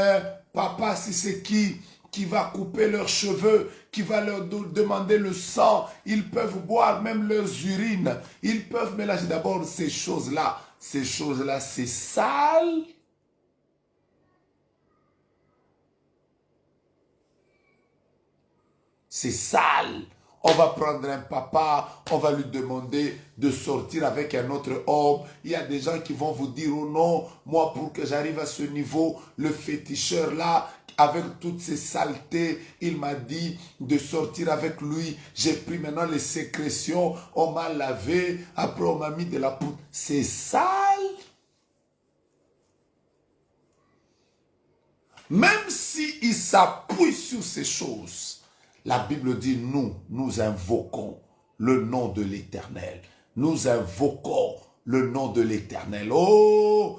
[SPEAKER 1] Papa si c'est qui va couper leurs cheveux, qui va leur demander le sang. Ils peuvent boire même leurs urines. Ils peuvent mélanger d'abord ces choses-là. Ces choses-là, c'est sale. C'est sale. On va prendre un papa, on va lui demander de sortir avec un autre homme. Il y a des gens qui vont vous dire, oh non, moi pour que j'arrive à ce niveau, le féticheur là, avec toutes ces saletés, il m'a dit de sortir avec lui. J'ai pris maintenant les sécrétions, on m'a lavé, après on m'a mis de la poudre. C'est sale. Même s'il s'appuie sur ces choses, la Bible dit, nous invoquons le nom de l'Éternel. Nous invoquons le nom de l'Éternel. Oh,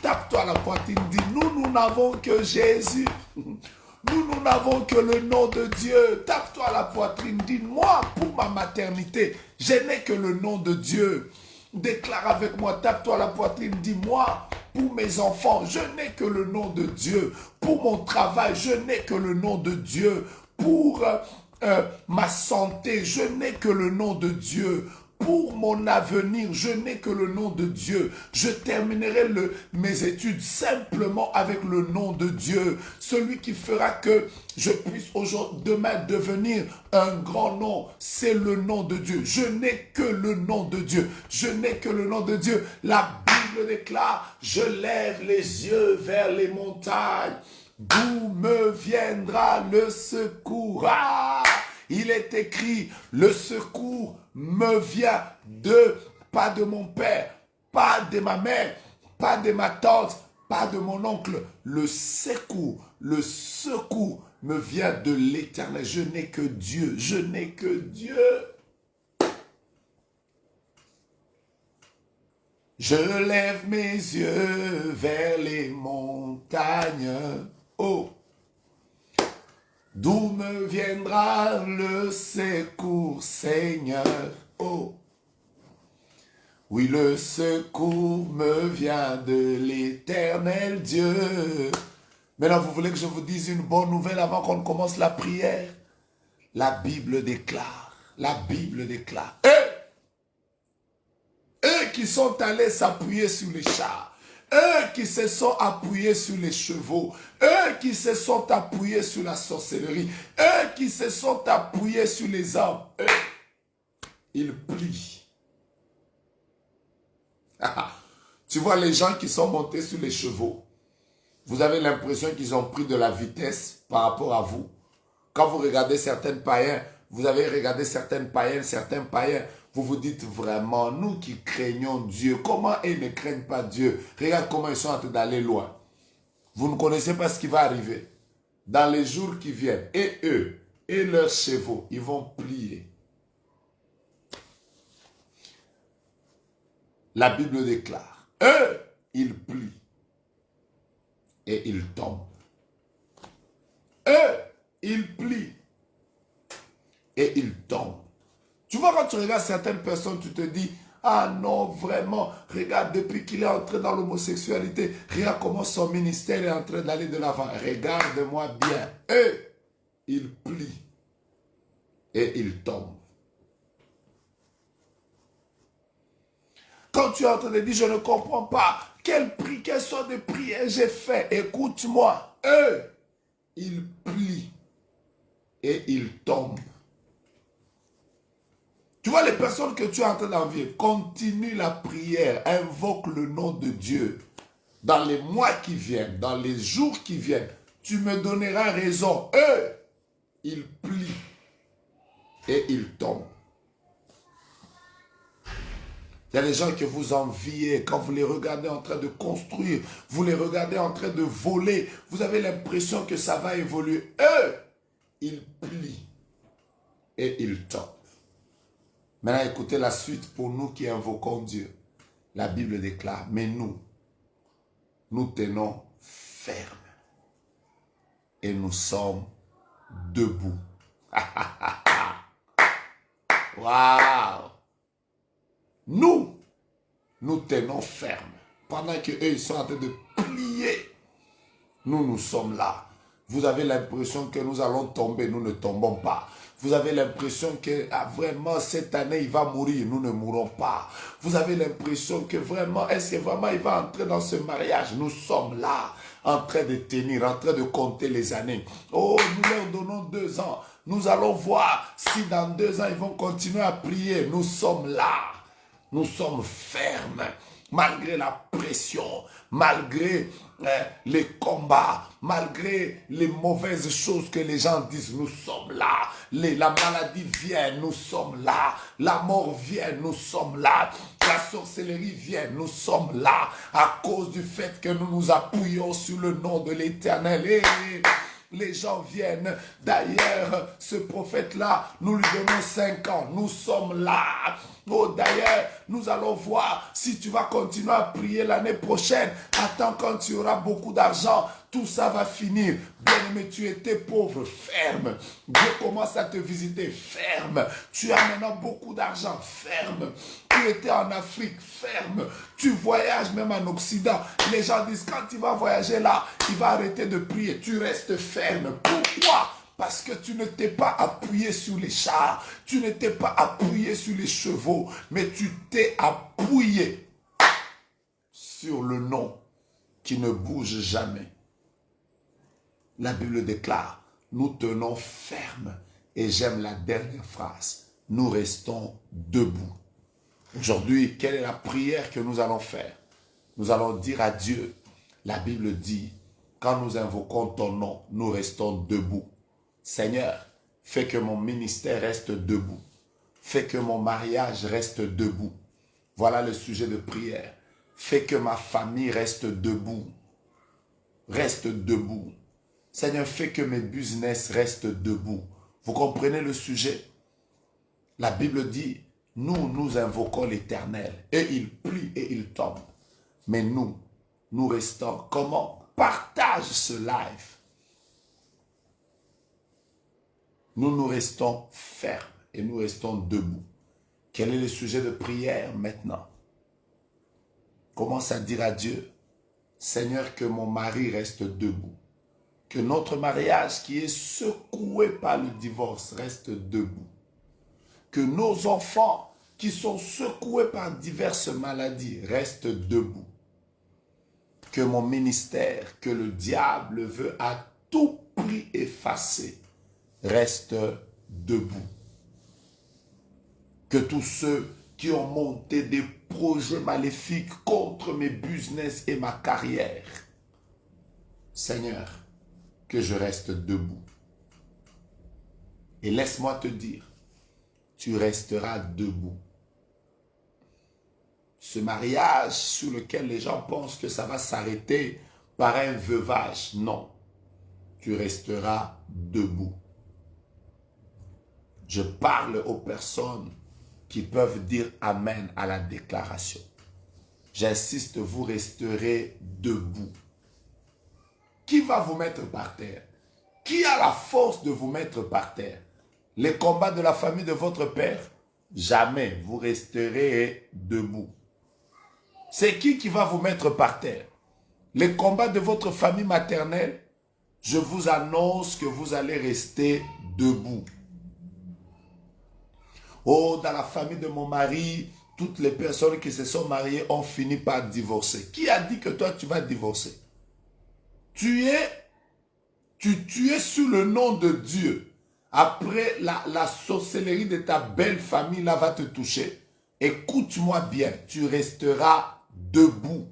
[SPEAKER 1] tape-toi la poitrine, dis, nous n'avons que Jésus. Nous n'avons que le nom de Dieu. Tape-toi la poitrine, dis, moi, pour ma maternité, je n'ai que le nom de Dieu. Déclare avec moi, tape-toi la poitrine, dis-moi, pour mes enfants, je n'ai que le nom de Dieu. Pour mon travail, je n'ai que le nom de Dieu. Pour ma santé, je n'ai que le nom de Dieu. Pour mon avenir, je n'ai que le nom de Dieu. Je terminerai mes études simplement avec le nom de Dieu. Celui qui fera que je puisse demain devenir un grand nom, c'est le nom de Dieu. Je n'ai que le nom de Dieu. Je n'ai que le nom de Dieu. La Bible déclare, je lève les yeux vers les montagnes. D'où me viendra le secours? Ah, il est écrit, le secours me vient pas de mon père, pas de ma mère, pas de ma tante, pas de mon oncle. Le secours me vient de l'Éternel. Je n'ai que Dieu, je n'ai que Dieu. Je lève mes yeux vers les montagnes. Oh, d'où me viendra le secours, Seigneur? Oh, oui, le secours me vient de l'Éternel Dieu. Maintenant, vous voulez que je vous dise une bonne nouvelle avant qu'on commence la prière? La Bible déclare, eux qui sont allés s'appuyer sur les chars, eux qui se sont appuyés sur les chevaux, eux qui se sont appuyés sur la sorcellerie, eux qui se sont appuyés sur les hommes, eux, ils plient. Tu vois les gens qui sont montés sur les chevaux, vous avez l'impression qu'ils ont pris de la vitesse par rapport à vous. Quand vous regardez certains païens, vous avez regardé certains païens, vous vous dites vraiment, nous qui craignons Dieu, comment ils ne craignent pas Dieu? Regarde comment ils sont en train d'aller loin. Vous ne connaissez pas ce qui va arriver. Dans les jours qui viennent, et eux, et leurs chevaux, ils vont plier. La Bible déclare, eux, ils plient et ils tombent. Eux, ils plient et ils tombent. Tu vois, quand tu regardes certaines personnes, tu te dis, ah non, vraiment, regarde, depuis qu'il est entré dans l'homosexualité, regarde comment son ministère est en train d'aller de l'avant. Regarde-moi bien. Eux, ils plient et ils tombent. Quand tu es en train de dire, je ne comprends pas, quelles sortes de prières j'ai fait, écoute-moi. Eux, ils plient et ils tombent. Tu vois, les personnes que tu es en train d'envier, continue la prière, invoque le nom de Dieu. Dans les mois qui viennent, dans les jours qui viennent, tu me donneras raison. Eux, ils plient et ils tombent. Il y a des gens que vous enviez, quand vous les regardez en train de construire, vous les regardez en train de voler, vous avez l'impression que ça va évoluer. Eux, ils plient et ils tombent. Maintenant, écoutez la suite pour nous qui invoquons Dieu. La Bible déclare, mais nous tenons ferme et nous sommes debout. Waouh! Nous tenons ferme. Pendant qu'eux, ils sont en train de plier, nous sommes là. Vous avez l'impression que nous allons tomber, nous ne tombons pas. Vous avez l'impression que vraiment cette année il va mourir, nous ne mourrons pas. Vous avez l'impression que vraiment, est-ce que vraiment il va entrer dans ce mariage? Nous sommes là, en train de tenir, en train de compter les années. Oh, nous leur donnons 2 ans. Nous allons voir si dans 2 ans ils vont continuer à prier. Nous sommes là. Nous sommes fermes, malgré la pression, malgré les combats, malgré les mauvaises choses que les gens disent. Nous sommes là. La maladie vient, nous sommes là. La mort vient, nous sommes là. La sorcellerie vient, nous sommes là. À cause du fait que nous nous appuyons sur le nom de l'Éternel. Et les gens viennent. D'ailleurs, ce prophète-là, nous lui donnons 5 ans. Nous sommes là. Oh, d'ailleurs, nous allons voir si tu vas continuer à prier l'année prochaine. Attends, quand tu auras beaucoup d'argent, tout ça va finir. Bien-aimé, tu étais pauvre, ferme. Dieu commence à te visiter, ferme. Tu as maintenant beaucoup d'argent, ferme. Tu étais en Afrique, ferme. Tu voyages même en Occident. Les gens disent, quand tu vas voyager là, il va arrêter de prier. Tu restes ferme. Pourquoi? Parce que tu ne t'es pas appuyé sur les chars, tu ne t'es pas appuyé sur les chevaux, mais tu t'es appuyé sur le nom qui ne bouge jamais. La Bible déclare, nous tenons ferme, et j'aime la dernière phrase, nous restons debout. Aujourd'hui, quelle est la prière que nous allons faire? Nous allons dire à Dieu, la Bible dit, quand nous invoquons ton nom, nous restons debout. Seigneur, fais que mon ministère reste debout. Fais que mon mariage reste debout. Voilà le sujet de prière. Fais que ma famille reste debout. Reste debout. Seigneur, fais que mes business restent debout. Vous comprenez le sujet? La Bible dit, nous invoquons l'Éternel. Et il plie et il tombe. Mais nous restons. Comment? Partage ce live. Nous restons fermes et nous restons debout. Quel est le sujet de prière maintenant? Commence à dire à Dieu, Seigneur, que mon mari reste debout. Que notre mariage qui est secoué par le divorce reste debout. Que nos enfants qui sont secoués par diverses maladies restent debout. Que mon ministère, que le diable veut à tout prix effacer, reste debout. Que tous ceux qui ont monté des projets maléfiques contre mes business et ma carrière, Seigneur, que je reste debout. Et laisse-moi te dire, tu resteras debout. Ce mariage sur lequel les gens pensent que ça va s'arrêter par un veuvage. Non, tu resteras debout. Je parle aux personnes qui peuvent dire Amen à la déclaration. J'insiste, vous resterez debout. Qui va vous mettre par terre? Qui a la force de vous mettre par terre? Les combats de la famille de votre père? Jamais, vous resterez debout. C'est qui va vous mettre par terre? Les combats de votre famille maternelle? Je vous annonce que vous allez rester debout. Oh, dans la famille de mon mari, toutes les personnes qui se sont mariées ont fini par divorcer. Qui a dit que toi, tu vas divorcer? Tu es sous le nom de Dieu. Après, la sorcellerie de ta belle famille là va te toucher. Écoute-moi bien, tu resteras debout.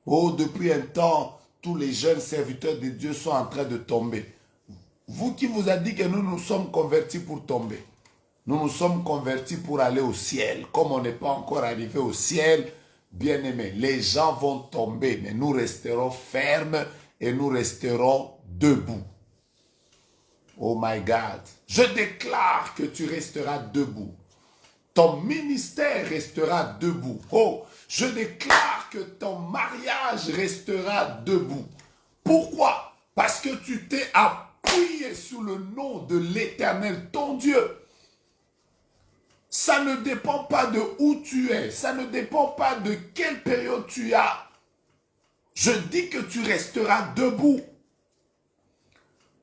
[SPEAKER 1] Oh, depuis un temps, tous les jeunes serviteurs de Dieu sont en train de tomber. Vous qui vous a dit que nous nous sommes convertis pour tomber. Nous nous sommes convertis pour aller au ciel. Comme on n'est pas encore arrivé au ciel, bien aimé, les gens vont tomber, mais nous resterons fermes et nous resterons debout. Oh my God, je déclare que tu resteras debout. Ton ministère restera debout. Oh, je déclare que ton mariage restera debout. Pourquoi? Parce que tu t'es appuyé sous le nom de l'Éternel, ton Dieu. Ça ne dépend pas de où tu es. Ça ne dépend pas de quelle période tu as. Je dis que tu resteras debout.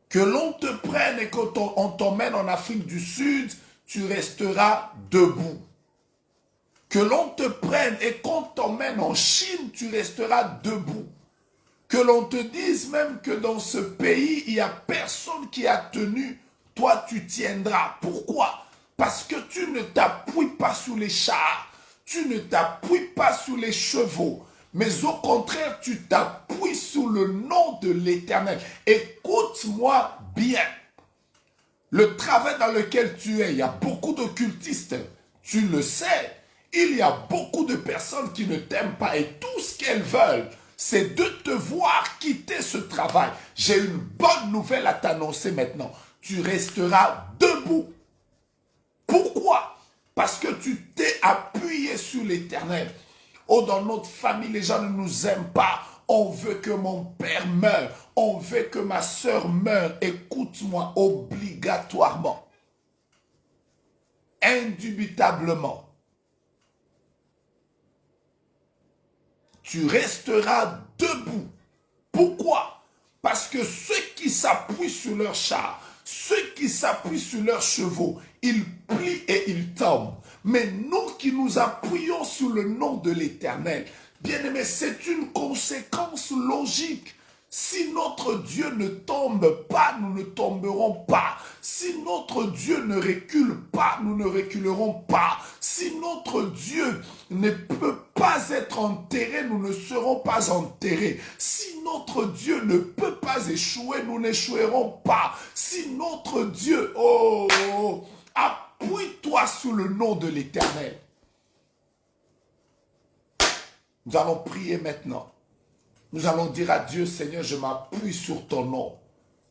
[SPEAKER 1] Que l'on te prenne et qu'on t'emmène en Afrique du Sud, tu resteras debout. Que l'on te prenne et qu'on t'emmène en Chine, tu resteras debout. Que l'on te dise même que dans ce pays, il n'y a personne qui a tenu, toi tu tiendras. Pourquoi? Parce que tu ne t'appuies pas sous les chars, tu ne t'appuies pas sous les chevaux, mais au contraire, tu t'appuies sous le nom de l'Éternel. Écoute-moi bien. Le travail dans lequel tu es, il y a beaucoup d'occultistes, tu le sais. Il y a beaucoup de personnes qui ne t'aiment pas et tout ce qu'elles veulent, c'est de te voir quitter ce travail. J'ai une bonne nouvelle à t'annoncer maintenant. Tu resteras debout. Pourquoi? Parce que tu t'es appuyé sur l'Éternel. Oh, dans notre famille, les gens ne nous aiment pas. On veut que mon père meure. On veut que ma soeur meure. Écoute-moi, obligatoirement. Indubitablement. Tu resteras debout. Pourquoi? Parce que ceux qui s'appuient sur leurs chars, ceux qui s'appuient sur leurs chevaux, ils plient et ils tombent. Mais nous qui nous appuyons sur le nom de l'Éternel, bien aimé, c'est une conséquence logique. Si notre Dieu ne tombe pas, nous ne tomberons pas. Si notre Dieu ne recule pas, nous ne reculerons pas. Si notre Dieu ne peut pas être enterré, nous ne serons pas enterrés. Si notre Dieu ne peut pas échouer, nous n'échouerons pas. Si notre Dieu, appuie-toi sous le nom de l'Éternel. Nous allons prier maintenant. Nous allons dire à Dieu, Seigneur, je m'appuie sur ton nom.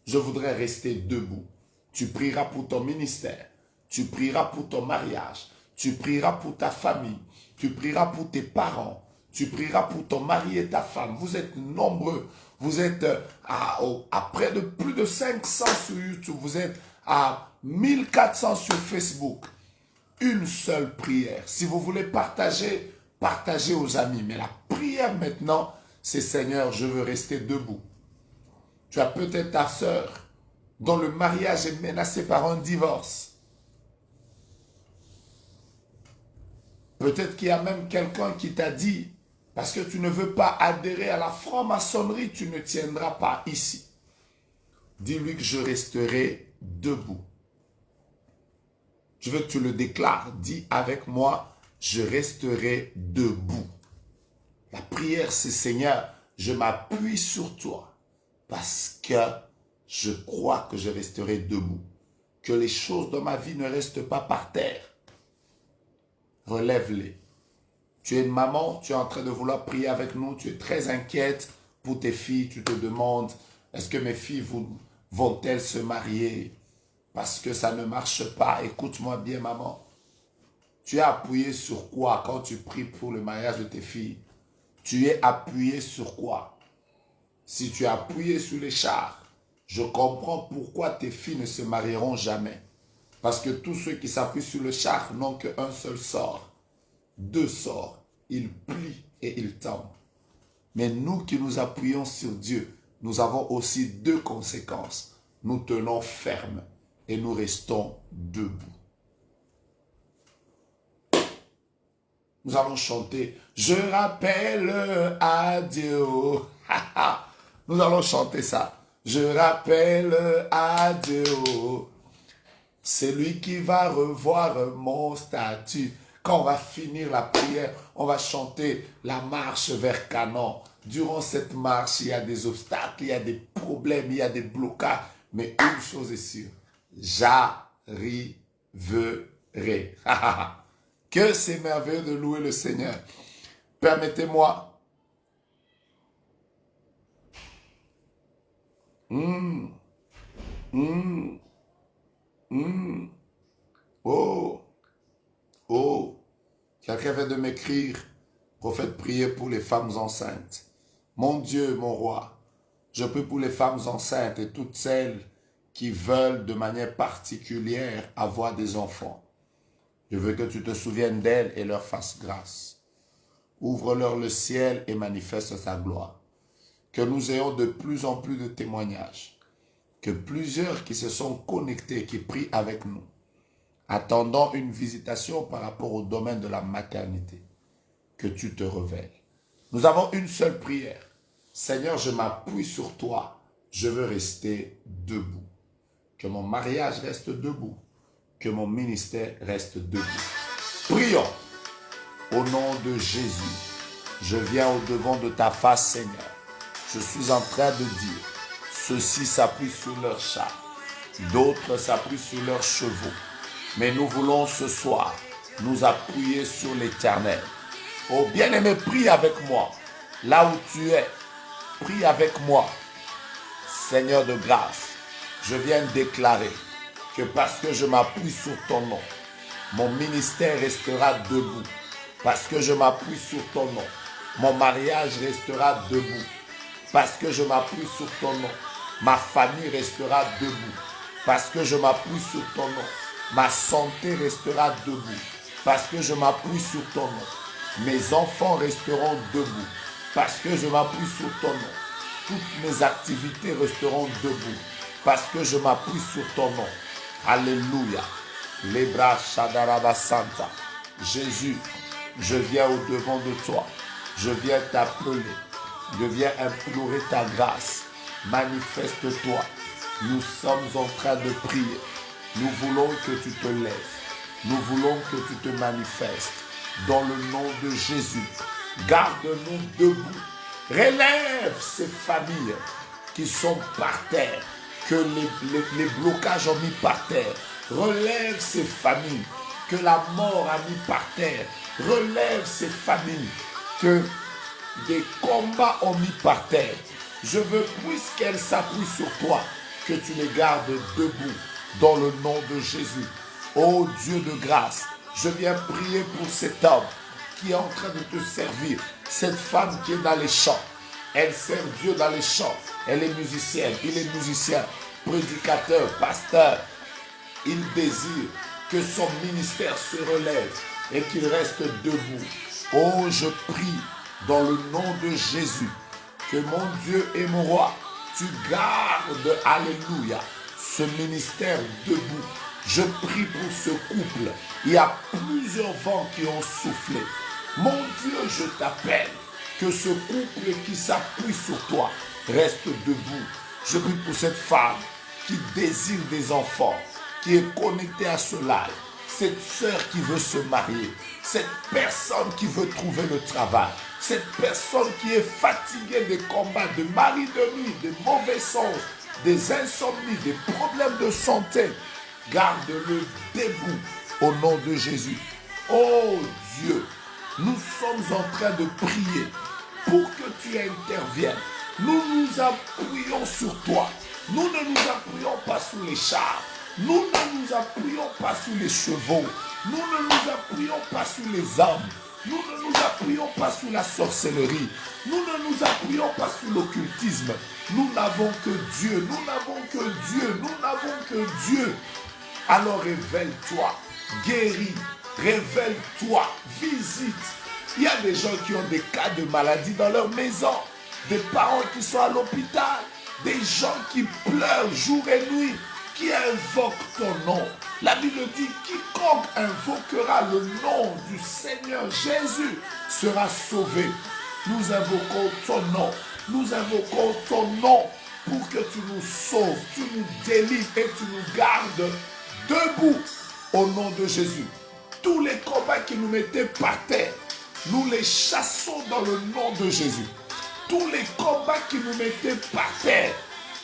[SPEAKER 1] Je voudrais rester debout. Tu prieras pour ton ministère. Tu prieras pour ton mariage. Tu prieras pour ta famille. Tu prieras pour tes parents. Tu prieras pour ton mari et ta femme. Vous êtes nombreux. Vous êtes à près de plus de 500 sur YouTube. Vous êtes à 1400 sur Facebook. Une seule prière. Si vous voulez partager, partagez aux amis. Mais la prière maintenant, c'est Seigneur, je veux rester debout. Tu as peut-être ta sœur dont le mariage est menacé par un divorce. Peut-être qu'il y a même quelqu'un qui t'a dit, parce que tu ne veux pas adhérer à la franc-maçonnerie, tu ne tiendras pas ici. Dis-lui que je resterai debout. Je veux que tu le déclares. Dis avec moi, je resterai debout. La prière, c'est Seigneur, je m'appuie sur toi parce que je crois que je resterai debout. Que les choses dans ma vie ne restent pas par terre. Relève-les. Tu es une maman, tu es en train de vouloir prier avec nous, tu es très inquiète pour tes filles, tu te demandes, est-ce que mes filles vont-elles se marier parce que ça ne marche pas? Écoute-moi bien, maman. Tu es appuyé sur quoi quand tu pries pour le mariage de tes filles? Tu es appuyé sur quoi? Si tu es appuyé sur les chars, je comprends pourquoi tes filles ne se marieront jamais. Parce que tous ceux qui s'appuient sur le char n'ont qu'un seul sort. Deux sorts. Ils plient et ils tombent. Mais nous qui nous appuyons sur Dieu, nous avons aussi deux conséquences. Nous tenons ferme et nous restons debout. Nous allons chanter « Je rappelle à Dieu ». Nous allons chanter ça. « Je rappelle à Dieu ». C'est lui qui va revoir mon statut. Quand on va finir la prière, on va chanter la marche vers Canaan. Durant cette marche, il y a des obstacles, il y a des problèmes, il y a des blocages. Mais une chose est sûre, j'arriverai. Que c'est merveilleux de louer le Seigneur. Permettez-moi. Oh, quelqu'un vient de m'écrire, prophète, priez pour les femmes enceintes. Mon Dieu, mon roi, je prie pour les femmes enceintes et toutes celles qui veulent de manière particulière avoir des enfants. Je veux que tu te souviennes d'elles et leur fasses grâce. Ouvre-leur le ciel et manifeste sa gloire. Que nous ayons de plus en plus de témoignages. Que plusieurs qui se sont connectés, qui prient avec nous, attendant une visitation par rapport au domaine de la maternité, que tu te révèles. Nous avons une seule prière. Seigneur, je m'appuie sur toi. Je veux rester debout. Que mon mariage reste debout. Que mon ministère reste debout. Prions. Au nom de Jésus, je viens au-devant de ta face, Seigneur. Je suis en train de dire, ceux-ci s'appuient sur leurs chats, d'autres s'appuient sur leurs chevaux. Mais nous voulons ce soir nous appuyer sur l'Éternel. Oh bien-aimé, prie avec moi. Là où tu es, prie avec moi. Seigneur de grâce, je viens déclarer que parce que je m'appuie sur ton nom, mon ministère restera debout. Parce que je m'appuie sur ton nom, mon mariage restera debout. Parce que je m'appuie sur ton nom, ma famille restera debout. Parce que je m'appuie sur ton nom, ma santé restera debout. Parce que je m'appuie sur ton nom, mes enfants resteront debout. Parce que je m'appuie sur ton nom, toutes mes activités resteront debout. Parce que je m'appuie sur ton nom. Alléluia. Lebra Shadaraba Santa. Jésus, je viens au-devant de toi. Je viens t'appeler. Je viens implorer ta grâce. Manifeste-toi. Nous sommes en train de prier. Nous voulons que tu te lèves. Nous voulons que tu te manifestes. Dans le nom de Jésus, garde-nous debout. Relève ces familles qui sont par terre, que les blocages ont mis par terre. Relève ces familles que la mort a mis par terre. Relève ces familles que des combats ont mis par terre. Je veux, puisqu'elles s'appuient sur toi, que tu les gardes debout dans le nom de Jésus. Ô Dieu de grâce, je viens prier pour cet homme qui est en train de te servir. Cette femme qui est dans les champs. Elle sert Dieu dans les champs. Elle est musicienne, il est musicien, prédicateur, pasteur. Il désire que son ministère se relève et qu'il reste debout. Oh, je prie dans le nom de Jésus que mon Dieu et mon roi, tu gardes, alléluia, ce ministère debout. Je prie pour ce couple. Il y a plusieurs vents qui ont soufflé. Mon Dieu, je t'appelle que ce couple qui s'appuie sur toi reste debout. Je prie pour cette femme qui désire des enfants, qui est connectée à ce live, cette sœur qui veut se marier, cette personne qui veut trouver le travail, cette personne qui est fatiguée des combats, de mari de nuit, de mauvais songes, des insomnies, des problèmes de santé. Garde-le debout au nom de Jésus. Oh Dieu, nous sommes en train de prier pour que tu interviennes. Nous nous appuyons sur toi. Nous ne nous appuyons pas sur les chars. Nous ne nous appuyons pas sur les chevaux. Nous ne nous appuyons pas sur les armes. Nous ne nous appuyons pas sur la sorcellerie. Nous ne nous appuyons pas sur l'occultisme. Nous n'avons que Dieu. Nous n'avons que Dieu. Nous n'avons que Dieu. Alors révèle-toi. Guéris. Révèle-toi. Visite. Il y a des gens qui ont des cas de maladie dans leur maison. Des parents qui sont à l'hôpital. Des gens qui pleurent jour et nuit. Qui invoquent ton nom. La Bible dit, quiconque invoquera le nom du Seigneur Jésus sera sauvé. Nous invoquons ton nom. Nous invoquons ton nom pour que tu nous sauves, tu nous délivres et tu nous gardes debout au nom de Jésus. Tous les combats qui nous mettaient par terre, nous les chassons dans le nom de Jésus. Tous les combats qui nous mettaient par terre,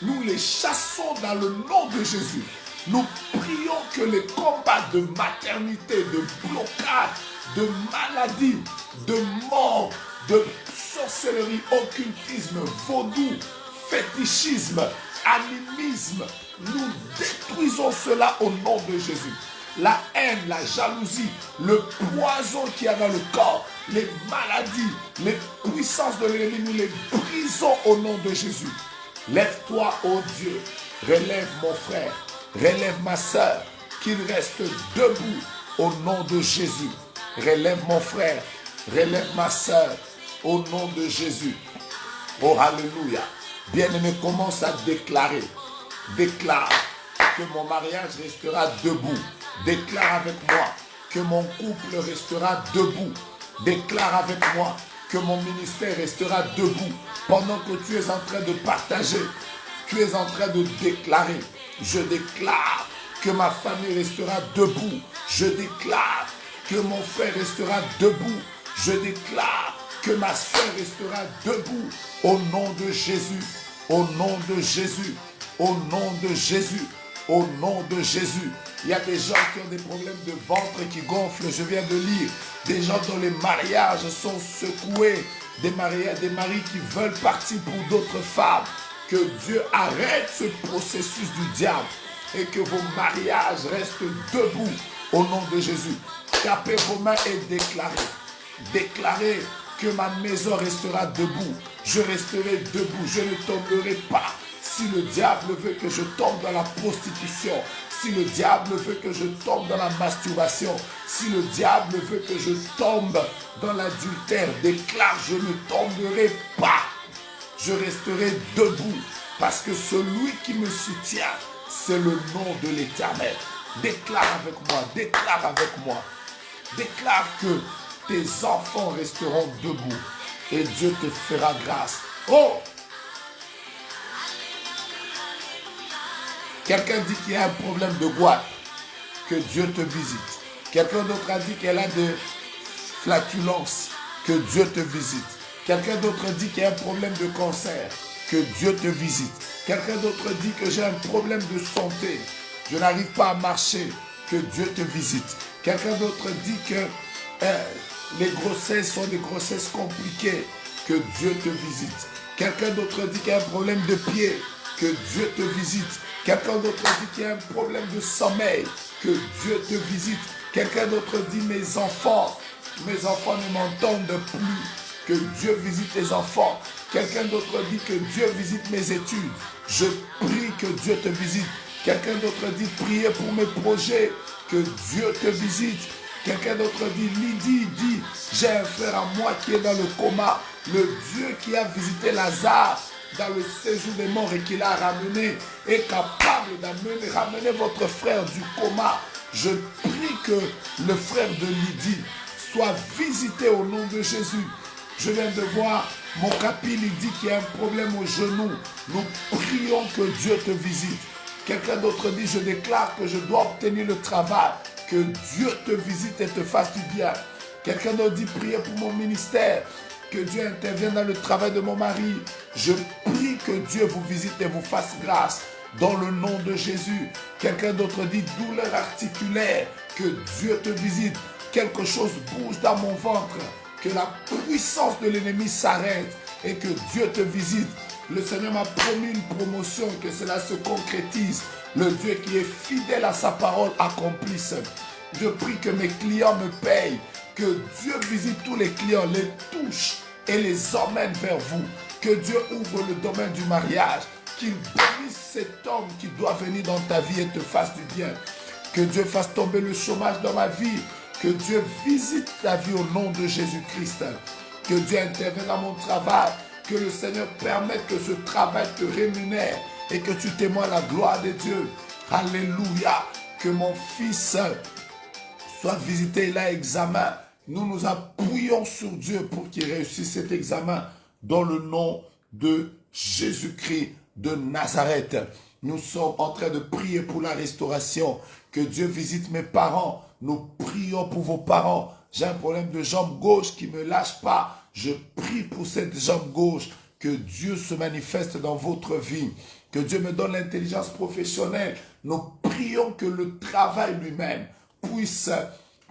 [SPEAKER 1] nous les chassons dans le nom de Jésus. Nous prions que les combats de maternité, de blocage, de maladie, de mort, de sorcellerie, occultisme, vaudou, fétichisme, animisme, nous détruisons cela au nom de Jésus. La haine, la jalousie, le poison qu'il y a dans le corps, les maladies, les puissances de l'ennemi, nous les brisons au nom de Jésus. Lève-toi, ô Dieu, relève mon frère, relève ma soeur, qu'il reste debout au nom de Jésus. Relève mon frère, relève ma soeur au nom de Jésus. Oh, alléluia. Bien-aimé, commence à déclarer. Déclare que mon mariage restera debout. Déclare avec moi que mon couple restera debout. Déclare avec moi que mon ministère restera debout. Pendant que tu es en train de partager, tu es en train de déclarer. Je déclare que ma famille restera debout. Je déclare que mon frère restera debout. Je déclare que ma soeur restera debout. Au nom de Jésus. Au nom de Jésus. Au nom de Jésus. Au nom de Jésus. Il y a des gens qui ont des problèmes de ventre qui gonflent. Je viens de lire. Des gens dont les mariages sont secoués. Des maris qui veulent partir pour d'autres femmes. Que Dieu arrête ce processus du diable. Et que vos mariages restent debout. Au nom de Jésus. Tapez vos mains et déclarez. Déclarez que ma maison restera debout. Je resterai debout. Je ne tomberai pas. Si le diable veut que je tombe dans la prostitution, si le diable veut que je tombe dans la masturbation, si le diable veut que je tombe dans l'adultère, déclare, je ne tomberai pas. Je resterai debout parce que celui qui me soutient, c'est le nom de l'Éternel. Déclare avec moi, déclare avec moi. Déclare que tes enfants resteront debout et Dieu te fera grâce. Oh! Quelqu'un dit qu'il y a un problème de goitre, que Dieu te visite. Quelqu'un d'autre a dit qu'elle a des flatulences, que Dieu te visite. Quelqu'un d'autre dit qu'il y a un problème de cancer, que Dieu te visite. Quelqu'un d'autre dit que j'ai un problème de santé, je n'arrive pas à marcher, que Dieu te visite. Quelqu'un d'autre dit que les grossesses sont des grossesses compliquées, que Dieu te visite. Quelqu'un d'autre dit qu'il y a un problème de pied, que Dieu te visite. Quelqu'un d'autre dit qu'il y a un problème de sommeil, que Dieu te visite. Quelqu'un d'autre dit mes enfants ne m'entendent plus, que Dieu visite les enfants. Quelqu'un d'autre dit que Dieu visite mes études. Je prie que Dieu te visite. Quelqu'un d'autre dit priez pour mes projets, que Dieu te visite. Quelqu'un d'autre dit Lydie dit j'ai un frère à moi qui est dans le coma. Le Dieu qui a visité Lazare dans le séjour des morts et qui l'a ramené est capable ramener votre frère du coma. Je prie que le frère de Lydie soit visité au nom de Jésus. Je viens de voir mon capi Lydie qui a un problème au genou. Nous prions que Dieu te visite. Quelqu'un d'autre dit je déclare que je dois obtenir le travail. Que Dieu te visite et te fasse du bien. Quelqu'un d'autre dit priez pour mon ministère. Que Dieu intervienne dans le travail de mon mari. Je prie que Dieu vous visite et vous fasse grâce. Dans le nom de Jésus. Quelqu'un d'autre dit douleur articulaire. Que Dieu te visite. Quelque chose bouge dans mon ventre. que la puissance de l'ennemi s'arrête et que Dieu te visite. Le Seigneur m'a promis une promotion, que cela se concrétise. Le Dieu qui est fidèle à sa parole accomplisse. Je prie que mes clients me payent, que Dieu visite tous les clients, les touche et les emmène vers vous. Que Dieu ouvre le domaine du mariage, qu'il bénisse cet homme qui doit venir dans ta vie et te fasse du bien. Que Dieu fasse tomber le chômage dans ma vie. Que Dieu visite ta vie au nom de Jésus-Christ. Que Dieu intervienne dans mon travail. Que le Seigneur permette que ce travail te rémunère et que tu témoignes la gloire de Dieu. Alléluia. Que mon fils soit visité, il a examen. Nous nous appuyons sur Dieu pour qu'il réussisse cet examen dans le nom de Jésus-Christ de Nazareth. Nous sommes en train de prier pour la restauration. Que Dieu visite mes parents. Nous prions pour vos parents. J'ai un problème de jambe gauche qui ne me lâche pas. Je prie pour cette jambe gauche. Que Dieu se manifeste dans votre vie. Que Dieu me donne l'intelligence professionnelle. Nous prions que le travail lui-même puisse,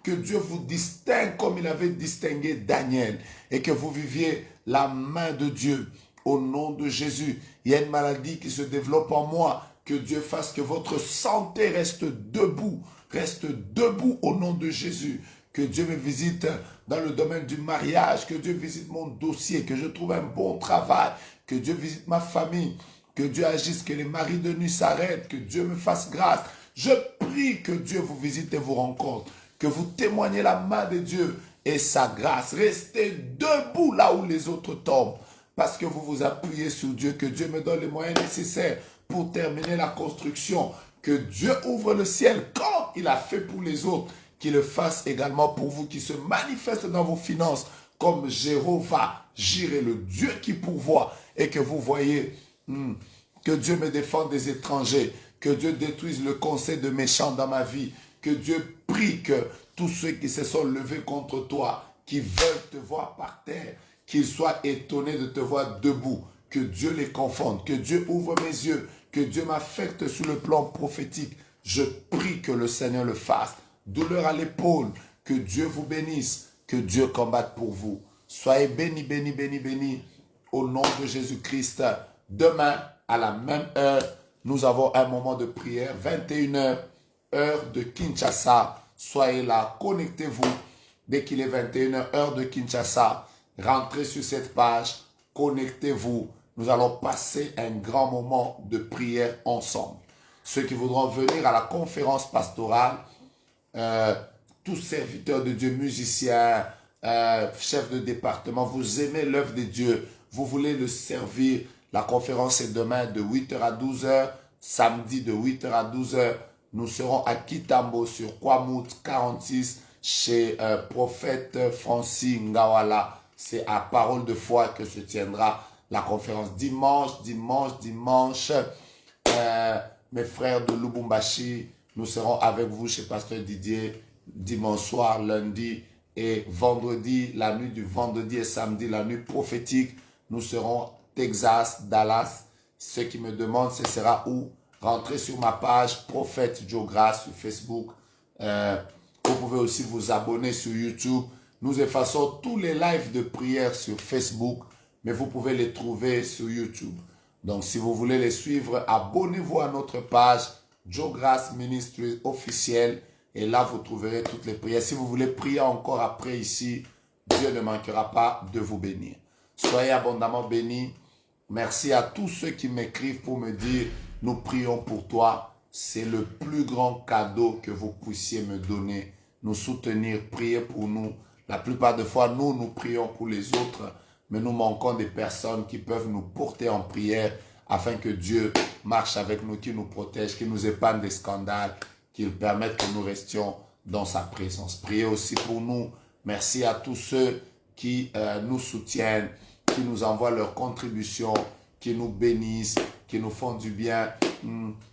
[SPEAKER 1] que Dieu vous distingue comme il avait distingué Daniel. Et que vous viviez la main de Dieu. Au nom de Jésus, il y a une maladie qui se développe en moi. Que Dieu fasse que votre santé reste debout au nom de Jésus. Que Dieu me visite dans le domaine du mariage, que Dieu visite mon dossier, que je trouve un bon travail, que Dieu visite ma famille, que Dieu agisse, que les maris de nuit s'arrêtent, que Dieu me fasse grâce. Je prie que Dieu vous visite et vous rencontre, que vous témoignez la main de Dieu et sa grâce. Restez debout là où les autres tombent, parce que vous vous appuyez sur Dieu, que Dieu me donne les moyens nécessaires pour terminer la construction, que Dieu ouvre le ciel comme il a fait pour les autres, qu'il le fasse également pour vous, qui se manifeste dans vos finances comme Jéhovah Jireh, le Dieu qui pourvoit, et que vous voyez que Dieu me défende des étrangers, que Dieu détruise le conseil de méchants dans ma vie, que Dieu prie que tous ceux qui se sont levés contre toi, qui veulent te voir par terre, qu'ils soient étonnés de te voir debout, que Dieu les confonde, que Dieu ouvre mes yeux, que Dieu m'affecte sur le plan prophétique. Je prie que le Seigneur le fasse. Douleur à l'épaule, que Dieu vous bénisse, que Dieu combatte pour vous. Soyez bénis, bénis, bénis, bénis, au nom de Jésus-Christ. Demain, à la même heure, nous avons un moment de prière, 21h, heure de Kinshasa. Soyez là, connectez-vous. Dès qu'il est 21h, heure de Kinshasa, rentrez sur cette page, connectez-vous. Nous allons passer un grand moment de prière ensemble. Ceux qui voudront venir à la conférence pastorale, tous serviteurs de Dieu, musiciens, chefs de département, vous aimez l'œuvre de Dieu, vous voulez le servir. La conférence est demain de 8h à 12h, samedi de 8h à 12h. Nous serons à Kitambo sur Kwamut 46 chez prophète Francis Ngawala. C'est à Parole de foi que se tiendra la conférence dimanche. Mes frères de Lubumbashi, nous serons avec vous chez Pasteur Didier dimanche soir, lundi et vendredi, la nuit du vendredi et samedi, la nuit prophétique. Nous serons Texas, Dallas. Ceux qui me demandent ce sera où, rentrez sur ma page Prophète Joe Grace sur Facebook. Vous pouvez aussi vous abonner sur YouTube. Nous effaçons tous les lives de prière sur Facebook, mais vous pouvez les trouver sur YouTube. Donc, si vous voulez les suivre, abonnez-vous à notre page Joe Grace Ministry officiel. Et là, vous trouverez toutes les prières. Si vous voulez prier encore après ici, Dieu ne manquera pas de vous bénir. Soyez abondamment bénis. Merci à tous ceux qui m'écrivent pour me dire « Nous prions pour toi ». C'est le plus grand cadeau que vous puissiez me donner. Nous soutenir, prier pour nous. La plupart des fois, nous prions pour les autres, mais nous manquons des personnes qui peuvent nous porter en prière afin que Dieu marche avec nous, qu'il nous protège, qu'il nous épargne des scandales, qu'il permette que nous restions dans sa présence. Priez aussi pour nous. Merci à tous ceux qui nous soutiennent, qui nous envoient leurs contributions, qui nous bénissent, qui nous font du bien.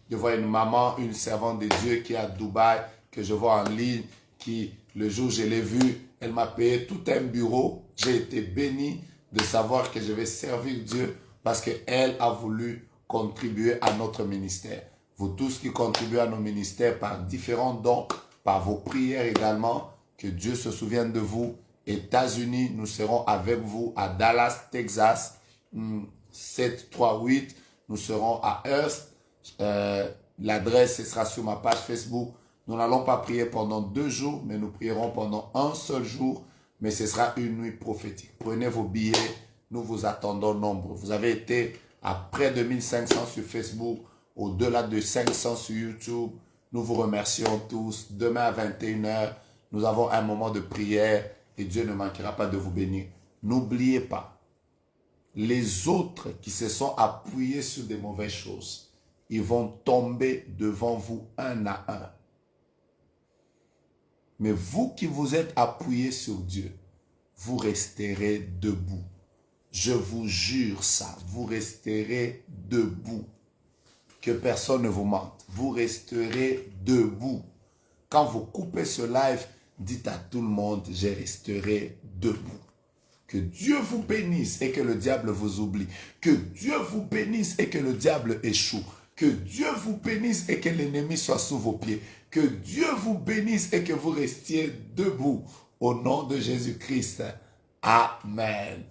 [SPEAKER 1] Je vois une maman, une servante de Dieu qui est à Dubaï, que je vois en ligne, qui, le jour où je l'ai vue, elle m'a payé tout un bureau. J'ai été béni de savoir que je vais servir Dieu parce qu'elle a voulu contribuer à notre ministère. Vous tous qui contribuez à nos ministères par différents dons, par vos prières également, que Dieu se souvienne de vous, États-Unis, nous serons avec vous à Dallas, Texas, 738. Nous serons à Hearst. L'adresse, ce sera sur ma page Facebook. Nous n'allons pas prier pendant 2 jours, mais nous prierons pendant un seul jour. Mais ce sera une nuit prophétique. Prenez vos billets. Nous vous attendons nombreux. Vous avez été à près de 1500 sur Facebook, au-delà de 500 sur YouTube. Nous vous remercions tous. Demain à 21h, nous avons un moment de prière et Dieu ne manquera pas de vous bénir. N'oubliez pas, les autres qui se sont appuyés sur des mauvaises choses, ils vont tomber devant vous un à un. Mais vous qui vous êtes appuyés sur Dieu, vous resterez debout. Je vous jure ça, vous resterez debout. Que personne ne vous mente. Vous resterez debout. Quand vous coupez ce live, dites à tout le monde, je resterai debout. Que Dieu vous bénisse et que le diable vous oublie. Que Dieu vous bénisse et que le diable échoue. Que Dieu vous bénisse et que l'ennemi soit sous vos pieds. Que Dieu vous bénisse et que vous restiez debout. Au nom de Jésus-Christ. Amen.